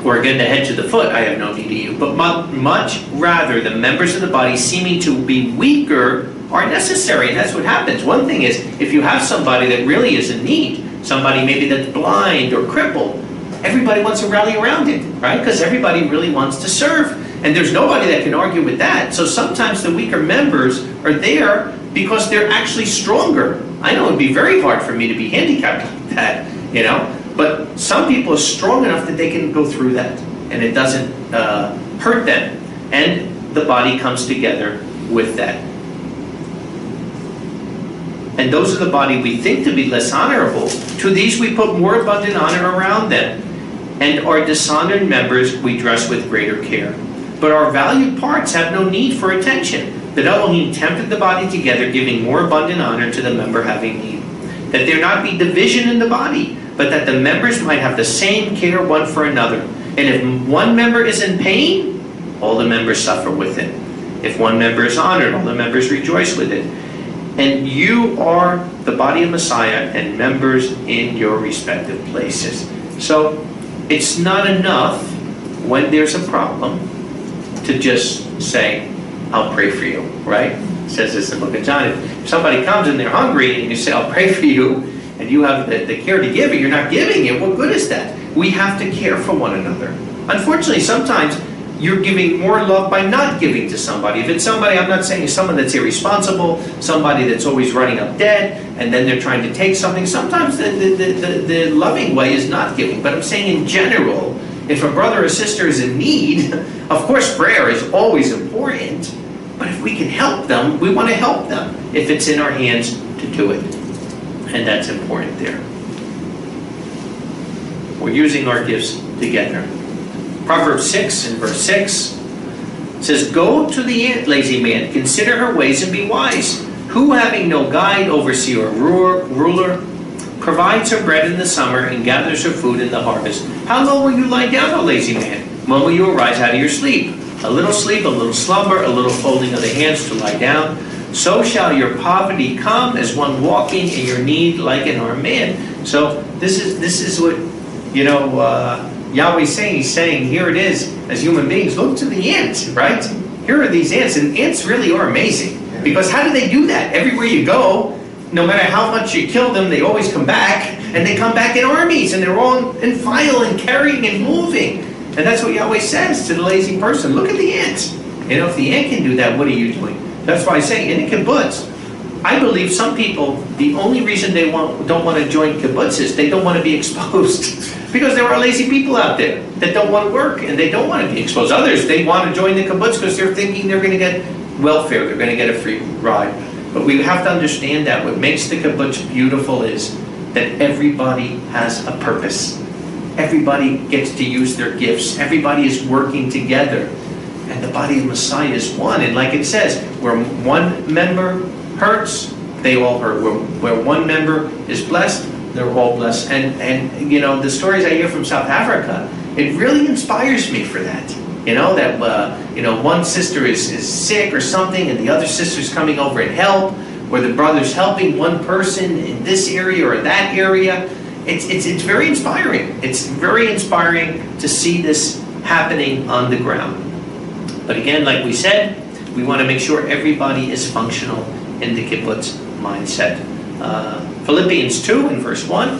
Or again, the head to the foot, I have no need of you. But much rather, the members of the body seeming to be weaker are necessary. And that's what happens. One thing is, if you have somebody that really is in need, somebody maybe that's blind or crippled, everybody wants to rally around him, right? Because everybody really wants to serve. And there's nobody that can argue with that. So sometimes the weaker members are there because they're actually stronger. I know it would be very hard for me to be handicapped like that, you know? But some people are strong enough that they can go through that. And it doesn't hurt them. And the body comes together with that. And those of the body we think to be less honorable, to these we put more abundant honor around them. And our dishonored members we dress with greater care. But our valued parts have no need for attention. That Elohim tempted the body together, giving more abundant honor to the member having need. That there not be division in the body, but that the members might have the same care one for another. And if one member is in pain, all the members suffer with it. If one member is honored, all the members rejoice with it. And you are the body of Messiah and members in your respective places. So it's not enough when there's a problem to just say, I'll pray for you, right? It says this in the book of John. If somebody comes and they're hungry and you say, I'll pray for you, and you have the care to give it, you're not giving it, what good is that? We have to care for one another. Unfortunately, sometimes you're giving more love by not giving to somebody. If it's somebody, I'm not saying someone that's irresponsible, somebody that's always running up debt, and then they're trying to take something. Sometimes the loving way is not giving. But I'm saying in general, if a brother or sister is in need, of course prayer is always important. But if we can help them, we want to help them if it's in our hands to do it. And that's important there. We're using our gifts together. Proverbs 6 and verse 6 says, Go to the ant, lazy man, consider her ways and be wise. Who, having no guide, overseer, or ruler, provides her bread in the summer and gathers her food in the harvest. How long will you lie down, O lazy man? When will you arise out of your sleep? A little sleep, a little slumber, a little folding of the hands to lie down. So shall your poverty come as one walking, and your need like an armed man. So this is what, Yahweh's saying. He's saying, here it is, as human beings, look to the ants, right? Here are these ants, and ants really are amazing. Because how do they do that? Everywhere you go, no matter how much you kill them, they always come back, and they come back in armies, and they're all in file and carrying and moving. And that's what Yahweh says to the lazy person. Look at the ants. If the ant can do that, what are you doing? That's why I say in the kibbutz, I believe some people, the only reason they don't want to join kibbutz is they don't want to be exposed. Because there are lazy people out there that don't want to work and they don't want to be exposed. Others, they want to join the kibbutz because they're thinking they're going to get welfare, they're going to get a free ride. But we have to understand that what makes the kibbutz beautiful is that everybody has a purpose. Everybody gets to use their gifts. Everybody is working together. And the body of Messiah is one. And like it says, where one member hurts, they all hurt. Where one member is blessed, they're all blessed. And the stories I hear from South Africa, it really inspires me for that. That one sister is sick or something, and the other sister's coming over and help, or the brother's helping one person in this area or that area. It's very inspiring. It's very inspiring to see this happening on the ground. But again, like we said, we want to make sure everybody is functional in the kibbutz mindset. Philippians 2 and verse 1.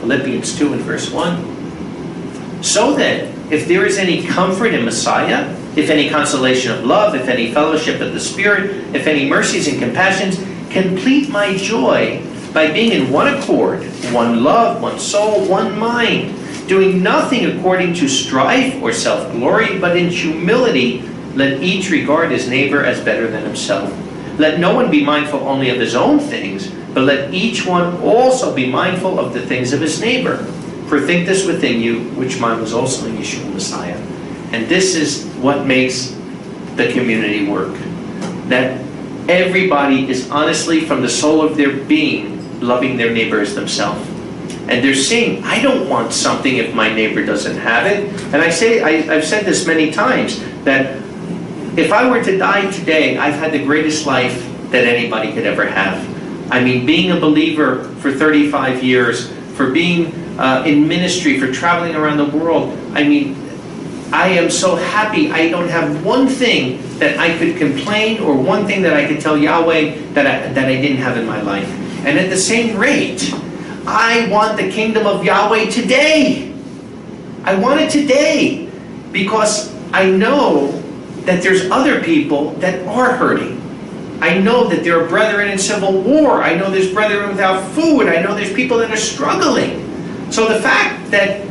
Philippians 2 and verse 1. So that if there is any comfort in Messiah, if any consolation of love, if any fellowship of the Spirit, if any mercies and compassions, complete my joy by being in one accord, one love, one soul, one mind, doing nothing according to strife or self-glory, but in humility let each regard his neighbor as better than himself. Let no one be mindful only of his own things, but let each one also be mindful of the things of his neighbor. For think this within you, which mine was also in Yeshua Messiah. And this is what makes the community work. That everybody is honestly, from the soul of their being, loving their neighbor as themselves. And they're saying, I don't want something if my neighbor doesn't have it. And I've said this many times, that if I were to die today, I've had the greatest life that anybody could ever have. I mean, being a believer for 35 years, for being in ministry, for traveling around the world. I mean, I am so happy. I don't have one thing that I could complain or one thing that I could tell Yahweh that I didn't have in my life. And at the same rate, I want the kingdom of Yahweh today. I want it today because I know that there's other people that are hurting. I know that there are brethren in civil war. I know there's brethren without food. I know there's people that are struggling. So the fact that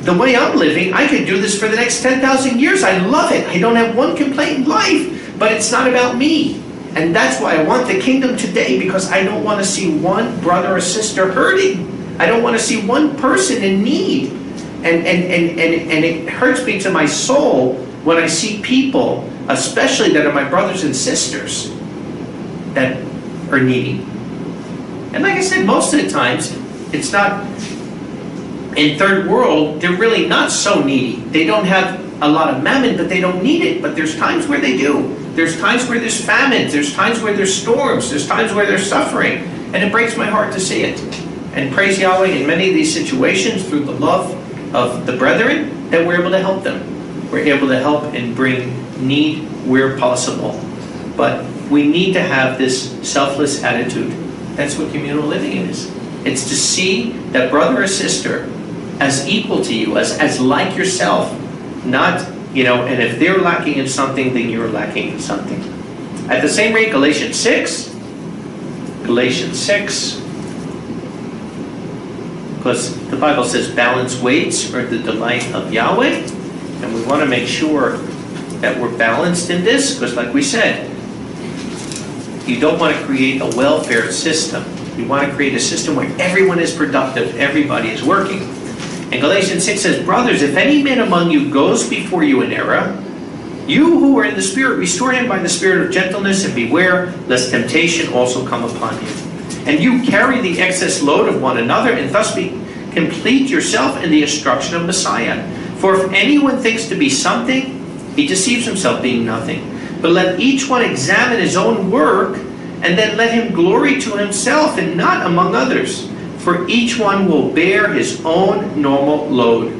the way I'm living, I could do this for the next 10,000 years. I love it. I don't have one complaint in life, but it's not about me. And that's why I want the kingdom today, because I don't want to see one brother or sister hurting. I don't want to see one person in need. And it hurts me to my soul when I see people, especially that are my brothers and sisters, that are needy. And like I said, most of the times, it's not, in third world, they're really not so needy. They don't have a lot of mammon, but they don't need it. But there's times where they do. There's times where there's famines. There's times where there's storms. There's times where there's suffering. And it breaks my heart to see it. And praise Yahweh, in many of these situations, through the love of the brethren, that we're able to help them. We're able to help and bring need where possible. But we need to have this selfless attitude. That's what communal living is. It's to see that brother or sister as equal to you, as like yourself, not, and if they're lacking in something, then you're lacking in something. At the same rate, Galatians 6, because the Bible says balanced weights are the delight of Yahweh, and we want to make sure that we're balanced in this, because like we said, you don't want to create a welfare system. You want to create a system where everyone is productive, everybody is working. And Galatians 6 says, brothers, if any man among you goes before you in error, you who are in the Spirit, restore him by the spirit of gentleness, and beware lest temptation also come upon you. And you carry the excess load of one another, and thus complete yourself in the instruction of Messiah. For if anyone thinks to be something, he deceives himself, being nothing. But let each one examine his own work, and then let him glory to himself and not among others. For each one will bear his own normal load.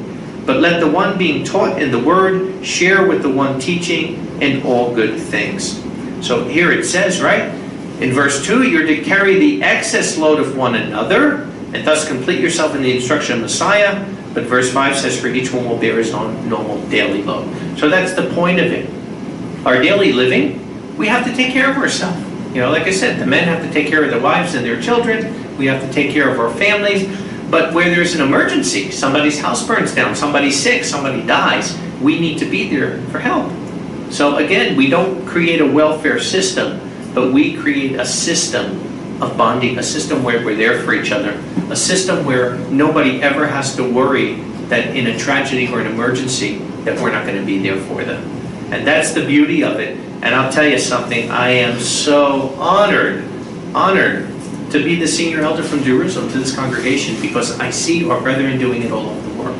But let the one being taught in the word share with the one teaching in all good things. So here it says, right, in verse 2, you're to carry the excess load of one another, and thus complete yourself in the instruction of Messiah. But verse 5 says, for each one will bear his own normal daily load. So that's the point of it. Our daily living, we have to take care of ourselves. Like I said, the men have to take care of their wives and their children. We have to take care of our families. But where there's an emergency, somebody's house burns down, somebody's sick, somebody dies, we need to be there for help. So again, we don't create a welfare system, but we create a system of bonding, a system where we're there for each other, a system where nobody ever has to worry that in a tragedy or an emergency that we're not going to be there for them. And that's the beauty of it. And I'll tell you something, I am so honored to be the senior elder from Jerusalem to this congregation, because I see our brethren doing it all over the world.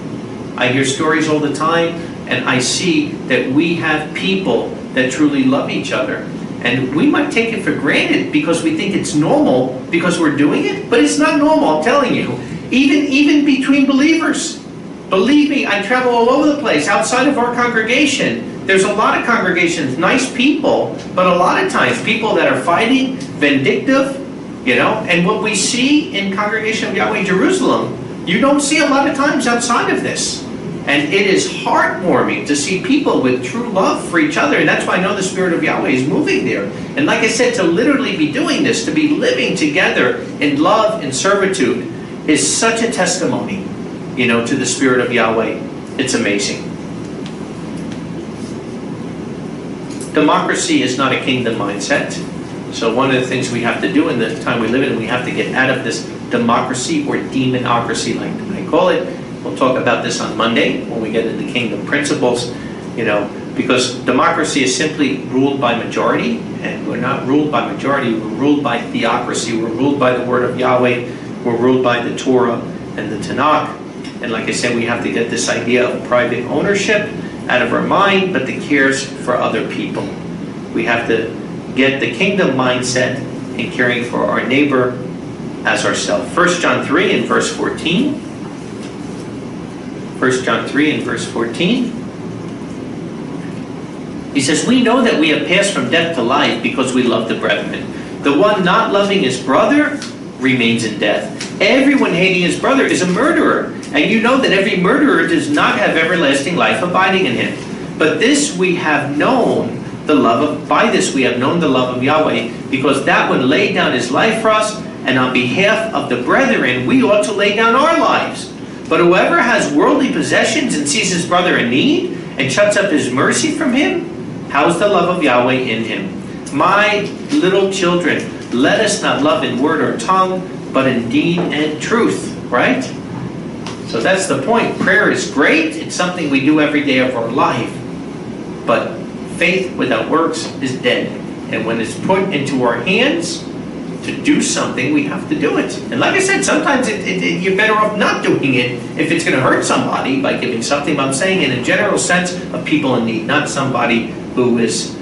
I hear stories all the time, and I see that we have people that truly love each other. And we might take it for granted because we think it's normal because we're doing it, but it's not normal, I'm telling you. Even between believers. Believe me, I travel all over the place outside of our congregation. there's a lot of congregations, nice people, but a lot of times people that are fighting, vindictive, and what we see in Congregation of Yahweh Jerusalem, you don't see a lot of times outside of this. And it is heartwarming to see people with true love for each other. And that's why I know the Spirit of Yahweh is moving there. And like I said, to literally be doing this, to be living together in love and servitude, is such a testimony, to the Spirit of Yahweh. It's amazing. Democracy is not a kingdom mindset. So one of the things we have to do in the time we live in, we have to get out of this democracy or demonocracy, like I call it. We'll talk about this on Monday when we get into kingdom principles, because democracy is simply ruled by majority, and we're not ruled by majority, we're ruled by theocracy, we're ruled by the word of Yahweh, we're ruled by the Torah and the Tanakh. And like I said, we have to get this idea of private ownership out of our mind, but the cares for other people. We have to get the kingdom mindset in caring for our neighbor as ourselves. 1 John 3 and verse 14. 1 John 3 and verse 14. He says, we know that we have passed from death to life because we love the brethren. The one not loving his brother remains in death. Everyone hating his brother is a murderer. And you know that every murderer does not have everlasting life abiding in him. But this we have known by this we have known the love of Yahweh, because that one laid down his life for us, and on behalf of the brethren we ought to lay down our lives. But whoever has worldly possessions and sees his brother in need and shuts up his mercy from him, how's the love of Yahweh in him? My little children, let us not love in word or tongue, but in deed and truth, right? So that's the point. Prayer is great. It's something we do every day of our life. But faith without works is dead. And when it's put into our hands to do something, we have to do it. And like I said, sometimes you're better off not doing it if it's going to hurt somebody by giving something. But I'm saying in a general sense of people in need, not somebody who is,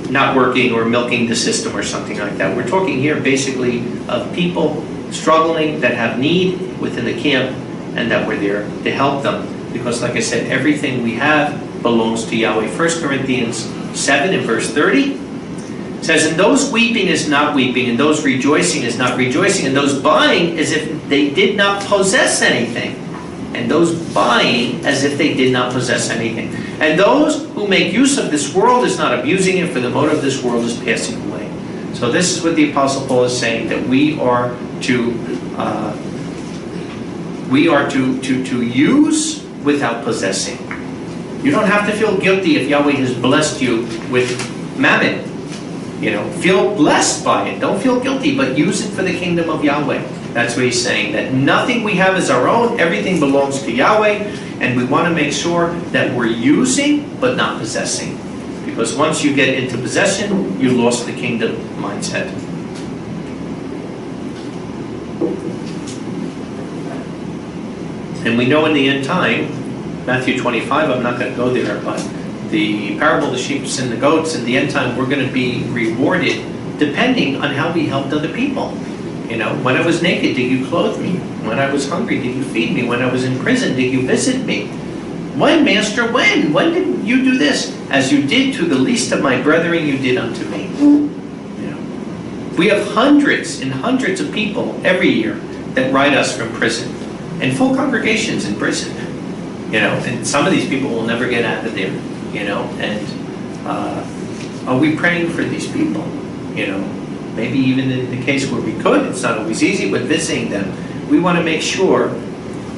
not working or milking the system or something like that. We're talking here basically of people struggling that have need within the camp, and that we're there to help them. Because like I said, everything we have belongs to Yahweh. 1 Corinthians 7 and verse 30 says, and those weeping is not weeping, and those rejoicing is not rejoicing, and those buying as if they did not possess anything. And those buying as if they did not possess anything. And those who make use of this world is not abusing it, for the mote of this world is passing away. So this is what the Apostle Paul is saying, that we are to use without possessing. You don't have to feel guilty if Yahweh has blessed you with mammon. Feel blessed by it. Don't feel guilty, but use it for the kingdom of Yahweh. That's what he's saying, that nothing we have is our own. Everything belongs to Yahweh, and we want to make sure that we're using but not possessing. Because once you get into possession, you lost the kingdom mindset. And we know in the end time, Matthew 25, I'm not going to go there, but the parable of the sheep and the goats, in the end time, we're going to be rewarded depending on how we helped other people. When I was naked, did you clothe me? When I was hungry, did you feed me? When I was in prison, did you visit me? When, Master, when? When did you do this? As you did to the least of my brethren, you did unto me. We have hundreds and hundreds of people every year that write us from prison. And full congregations in prison. And some of these people will never get out of there. And are we praying for these people? Maybe even in the case where we could, it's not always easy, but visiting them. We want to make sure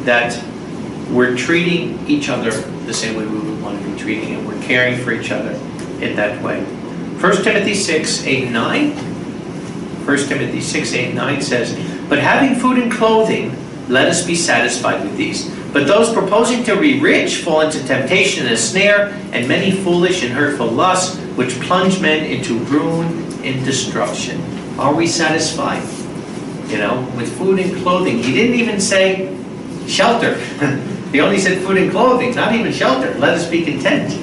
that we're treating each other the same way we would want to be treating, and we're caring for each other in that way. 1 Timothy 6, 8, and 9. 1 Timothy 6, 8, and 9 says, but having food and clothing, let us be satisfied with these. But those proposing to be rich fall into temptation and a snare, and many foolish and hurtful lusts, which plunge men into ruin and destruction. Are we satisfied? With food and clothing. He didn't even say shelter. He only said food and clothing, not even shelter. Let us be content.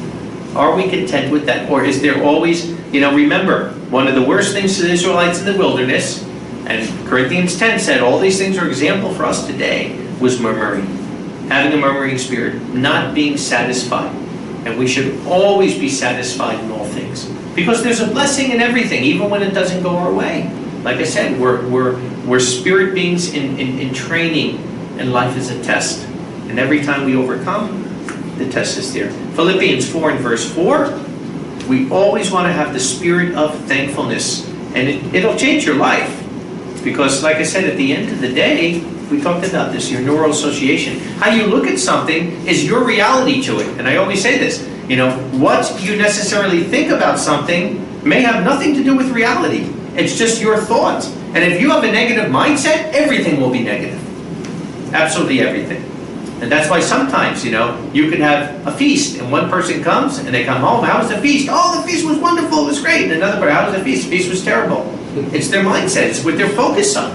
Are we content with that? Or is there always, remember, one of the worst things to the Israelites in the wilderness, and Corinthians 10 said all these things are example for us today, was murmuring. Having a murmuring spirit, not being satisfied. And we should always be satisfied in all things. Because there's a blessing in everything, even when it doesn't go our way. Like I said, we're spirit beings in training, and life is a test. And every time we overcome, the test is there. Philippians 4 and verse 4, we always want to have the spirit of thankfulness. And it'll change your life. Because like I said, at the end of the day, we talked about this, your neural association. How you look at something is your reality to it. And I always say this, what you necessarily think about something may have nothing to do with reality. It's just your thoughts. And if you have a negative mindset, everything will be negative. Absolutely everything. And that's why sometimes, you can have a feast and one person comes and they come home, how was the feast? Oh, the feast was wonderful, it was great. And another person, how was the feast? The feast was terrible. It's their mindset, it's what they're focused on,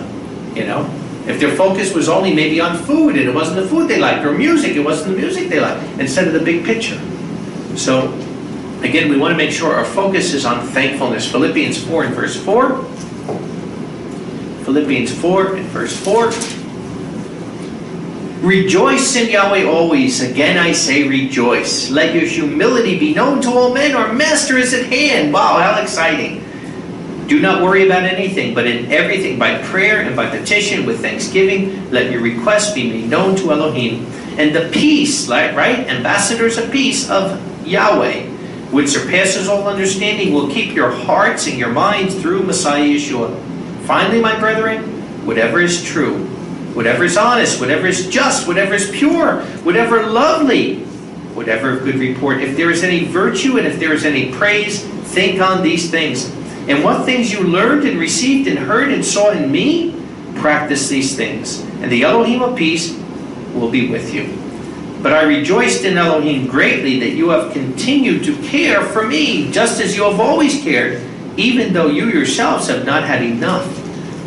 If their focus was only maybe on food and it wasn't the food they liked, or music, it wasn't the music they liked, instead of the big picture. So, again, we want to make sure our focus is on thankfulness. Philippians 4 and verse 4. Philippians 4 and verse 4. Rejoice in Yahweh always. Again I say rejoice. Let your humility be known to all men. Our Master is at hand. Wow, how exciting. Do not worry about anything, but in everything, by prayer and by petition, with thanksgiving, let your requests be made known to Elohim. And the peace, right? Ambassadors of peace of Yahweh, which surpasses all understanding, will keep your hearts and your minds through Messiah Yeshua. Finally, my brethren, whatever is true, whatever is honest, whatever is just, whatever is pure, whatever lovely, whatever of good report, if there is any virtue and if there is any praise, think on these things. And what things you learned and received and heard and saw in me, practice these things. And the Elohim of peace will be with you. But I rejoiced in Elohim greatly that you have continued to care for me, just as you have always cared, even though you yourselves have not had enough.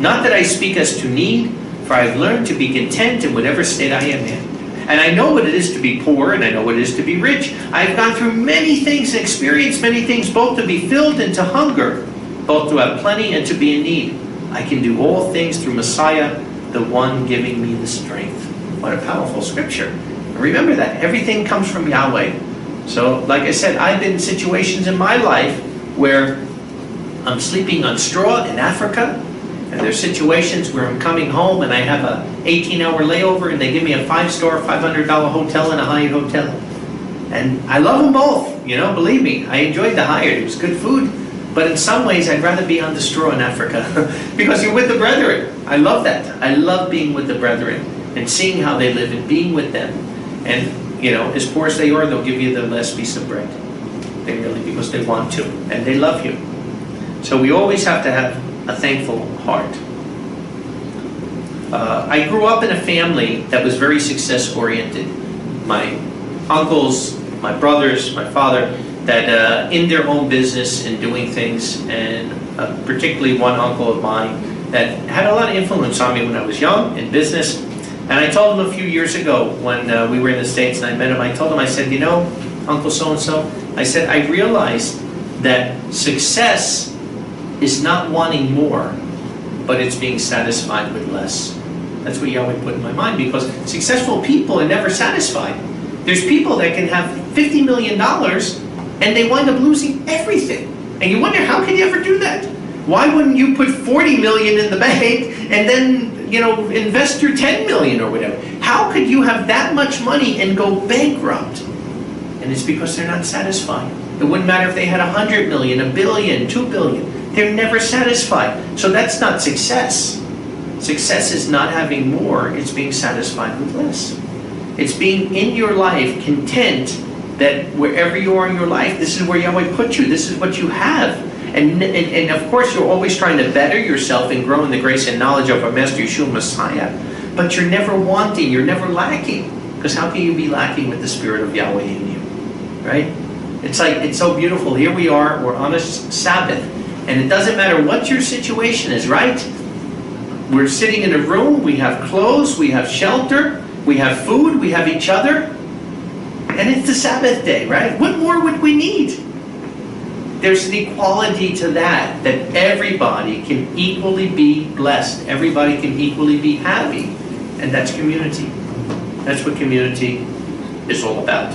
Not that I speak as to need, for I have learned to be content in whatever state I am in. And I know what it is to be poor, and I know what it is to be rich. I have gone through many things and experienced many things, both to be filled and to hunger, both to have plenty and to be in need. I can do all things through Messiah, the one giving me the strength. What a powerful scripture. Remember that. Everything comes from Yahweh. So, like I said, I've been in situations in my life where I'm sleeping on straw in Africa, and there's situations where I'm coming home and I have a 18-hour layover and they give me a 5-star, $500 hotel in a Hyatt hotel. And I love them both, believe me. I enjoyed the Hyatt. It was good food. But in some ways, I'd rather be on the straw in Africa because you're with the brethren. I love that. I love being with the brethren and seeing how they live and being with them. And, as poor as they are, they'll give you the last piece of bread. They really, because they want to. And they love you. So we always have to have a thankful heart. I grew up in a family that was very success-oriented. My uncles, my brothers, my father, that in their own business and doing things, and particularly one uncle of mine that had a lot of influence on me when I was young in business. And I told him a few years ago when we were in the States and I met him, I told him, I said, Uncle so-and-so, I said, I realized that success is not wanting more, but it's being satisfied with less. That's what Yahweh put in my mind, because successful people are never satisfied. There's people that can have $50 million and they wind up losing everything. And you wonder, how can you ever do that? Why wouldn't you put 40 million in the bank and then, invest your 10 million or whatever? How could you have that much money and go bankrupt? And it's because they're not satisfied. It wouldn't matter if they had 100 million, a billion, 2 billion. They're never satisfied. So that's not success. Success is not having more. It's being satisfied with less. It's being in your life content that wherever you are in your life, this is where Yahweh put you. This is what you have. And of course, you're always trying to better yourself and grow in the grace and knowledge of our Master Yeshua Messiah. But you're never wanting. You're never lacking. Because how can you be lacking with the Spirit of Yahweh in you? Right? It's like, it's so beautiful. Here we are. We're on a Sabbath. And it doesn't matter what your situation is, right? We're sitting in a room. We have clothes. We have shelter. We have food. We have each other. And it's the Sabbath day, right? What more would we need? There's an equality to that everybody can equally be blessed. Everybody can equally be happy. And that's community. That's what community is all about.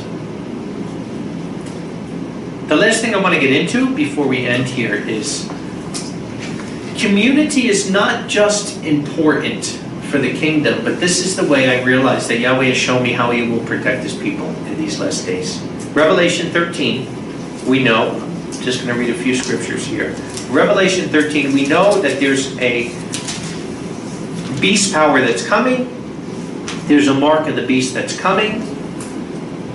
The last thing I want to get into before we end here is community is not just important for the kingdom, but this is the way I realize that Yahweh has shown me how He will protect His people in these last days. Revelation 13, we know, I'm just going to read a few scriptures here. Revelation 13, we know that there's a beast power that's coming. There's a mark of the beast that's coming.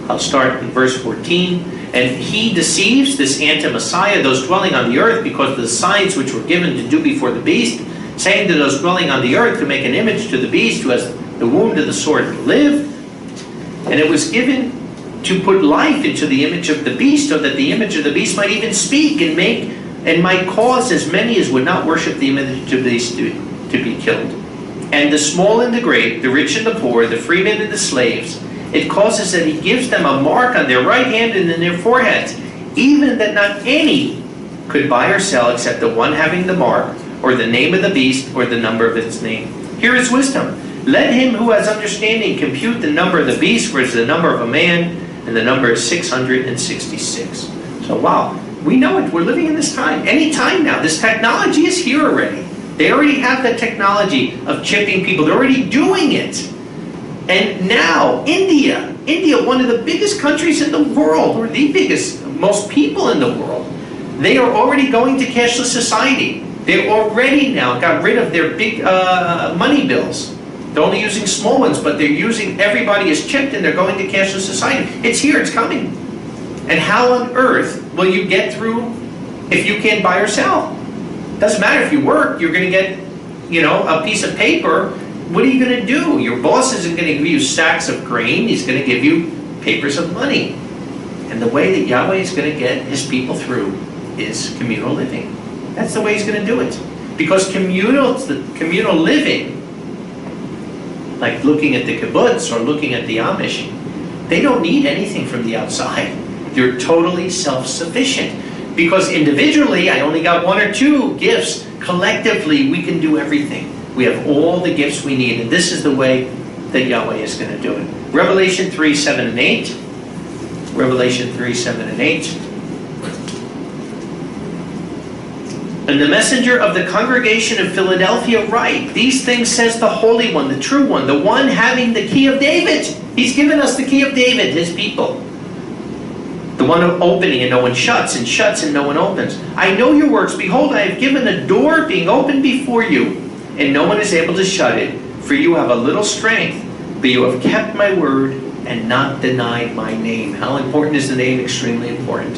I'll start in verse 14. And he deceives, this anti-Messiah, those dwelling on the earth, because of the signs which were given to do before the beast, saying to those dwelling on the earth to make an image to the beast who has the wound of the sword to live. And it was given to put life into the image of the beast, so that the image of the beast might even speak and might cause as many as would not worship the image of the beast to be killed. And the small and the great, the rich and the poor, the freemen and the slaves, it causes that He gives them a mark on their right hand and in their foreheads, even that not any could buy or sell except the one having the mark, or the name of the beast, or the number of its name. Here is wisdom. Let him who has understanding compute the number of the beast, for it is the number of a man, and the number is 666. So wow, we know it. We're living in this time. Any time now. This technology is here already. They already have the technology of chipping people. They're already doing it. And now, India, one of the biggest countries in the world, or the biggest, most people in the world, they are already going to cashless society. They already now got rid of their big money bills. They're only using small ones, but they're using, everybody is chipped and they're going to cashless society. It's here, it's coming. And how on earth will you get through if you can't buy or sell? Doesn't matter if you work, you're going to get, a piece of paper. What are you going to do? Your boss isn't going to give you sacks of grain. He's going to give you papers of money. And the way that Yahweh is going to get His people through is communal living. That's the way He's going to do it. Because communal living, like looking at the kibbutz or looking at the Amish, they don't need anything from the outside. They're totally self-sufficient. Because individually, I only got one or two gifts. Collectively, we can do everything. We have all the gifts we need. And this is the way that Yahweh is going to do it. Revelation 3, 7, and 8. Revelation 3, 7, and 8. And the messenger of the congregation of Philadelphia write, these things says the Holy One, the true One, the one having the key of David. He's given us the key of David, His people. The one opening and no one shuts, and shuts and no one opens. I know your works. Behold, I have given a door being opened before you, and no one is able to shut it. For you have a little strength, but you have kept my word and not denied my name. How important is the name? Extremely important.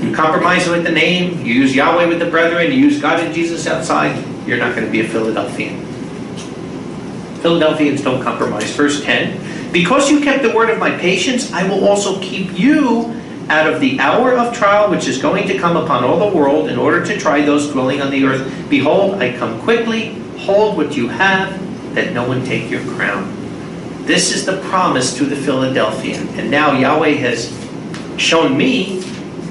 You compromise with the name, you use Yahweh with the brethren, you use God and Jesus outside, you're not going to be a Philadelphian. Philadelphians don't compromise. Verse 10, because you kept the word of my patience, I will also keep you out of the hour of trial which is going to come upon all the world, in order to try those dwelling on the earth. Behold, I come quickly. Hold what you have, that no one take your crown. This is the promise to the Philadelphian. And now Yahweh has shown me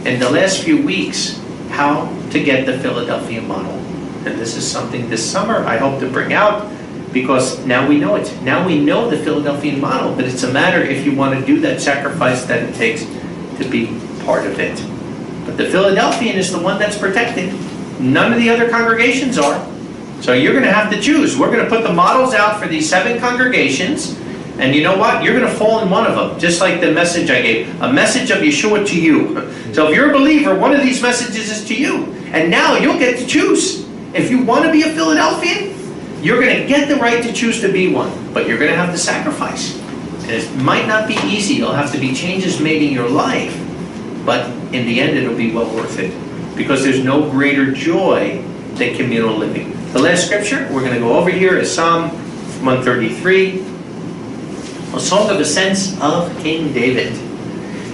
in the last few weeks how to get the Philadelphia model. And this is something this summer I hope to bring out, because now we know it. Now we know the Philadelphian model, but it's a matter if you want to do that sacrifice that it takes to be part of it. But the Philadelphian is the one that's protected. None of the other congregations are. So you're going to have to choose. We're going to put the models out for these 7 congregations, and you know what? You're going to fall in one of them, just like the message I gave. A message of Yeshua to you. So if you're a believer, one of these messages is to you. And now you'll get to choose. If you want to be a Philadelphian, you're going to get the right to choose to be one. But you're going to have to sacrifice. And it might not be easy. You'll have to be changes made in your life. But in the end, it'll be well worth it. Because there's no greater joy than communal living. The last scripture we're going to go over here is Psalm 133. A song of ascents of King David.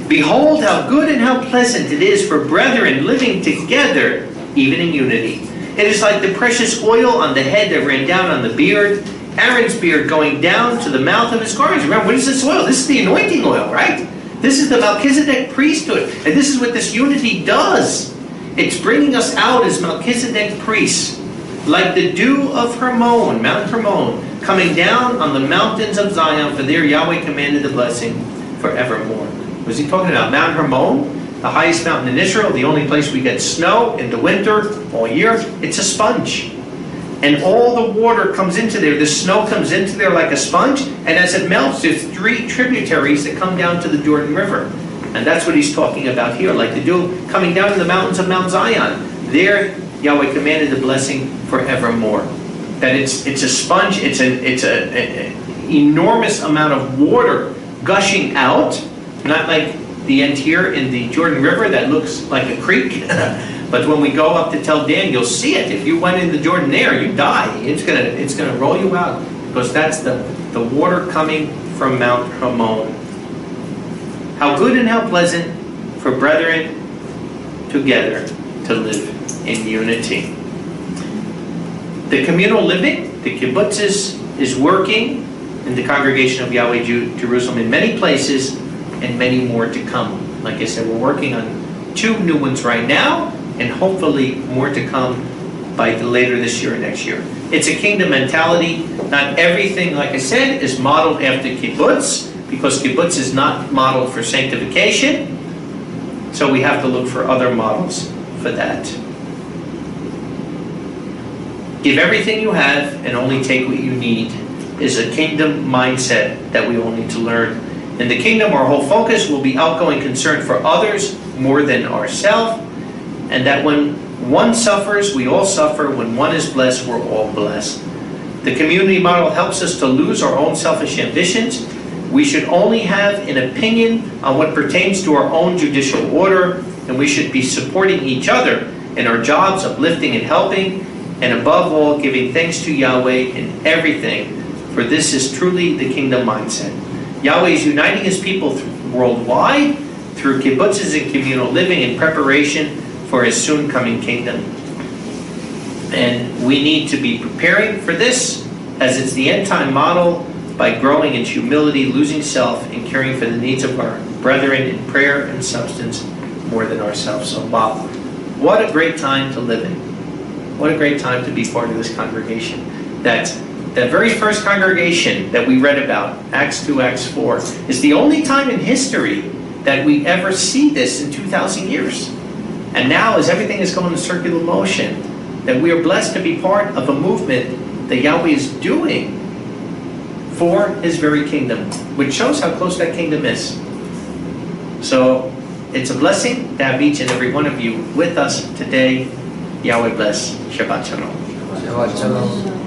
Behold how good and how pleasant it is for brethren living together, even in unity. It is like the precious oil on the head that ran down on the beard, Aaron's beard going down to the mouth of his garments. Remember, what is this oil? This is the anointing oil, right? This is the Melchizedek priesthood. And this is what this unity does. It's bringing us out as Melchizedek priests. Like the dew of Hermon, Mount Hermon, coming down on the mountains of Zion, for there Yahweh commanded the blessing forevermore. Was he talking about Mount Hermon? the highest mountain in Israel, the only place we get snow in the winter, all year. It's a sponge. And all the water comes into there. The snow comes into there like a sponge. And as it melts, there's 3 tributaries that come down to the Jordan River. And that's what he's talking about here, like the dew coming down to the mountains of Mount Zion. There, Yahweh commanded the blessing forevermore. That it's a sponge, it's an enormous amount of water gushing out, not like the end here in the Jordan River that looks like a creek. But when we go up to Tel Dan, you'll see it. If you went in the Jordan there, you die. It's gonna roll you out, because that's the water coming from Mount Hermon. How good and how pleasant for brethren together to live in unity. The communal living, the kibbutz is working in the congregation of Yahweh Jerusalem in many places and many more to come. Like I said, we're working on 2 new ones right now, and hopefully more to come by later this year or next year. It's a kingdom mentality. Not everything, like I said, is modeled after kibbutz, because kibbutz is not modeled for sanctification. So we have to look for other models for that. Give everything you have and only take what you need is a kingdom mindset that we all need to learn. In the kingdom, our whole focus will be outgoing concern for others more than ourselves, and that when one suffers, we all suffer. When one is blessed, we're all blessed. The community model helps us to lose our own selfish ambitions. We should only have an opinion on what pertains to our own judicial order, and we should be supporting each other in our jobs, uplifting and helping, and above all, giving thanks to Yahweh in everything, for this is truly the kingdom mindset. Yahweh is uniting His people worldwide through kibbutzes and communal living in preparation for His soon coming kingdom. And we need to be preparing for this, as it's the end time model, by growing in humility, losing self, and caring for the needs of our brethren in prayer and substance more than ourselves. So wow, what a great time to live in. What a great time to be part of this congregation. That very first congregation that we read about, Acts 2, Acts 4, is the only time in history that we ever see this in 2,000 years. And now, as everything is going in circular motion, that we are blessed to be part of a movement that Yahweh is doing for His very kingdom, which shows how close that kingdom is. So, it's a blessing to have each and every one of you with us today. Yahweh bless. Shabbat Shalom. Shabbat Shalom.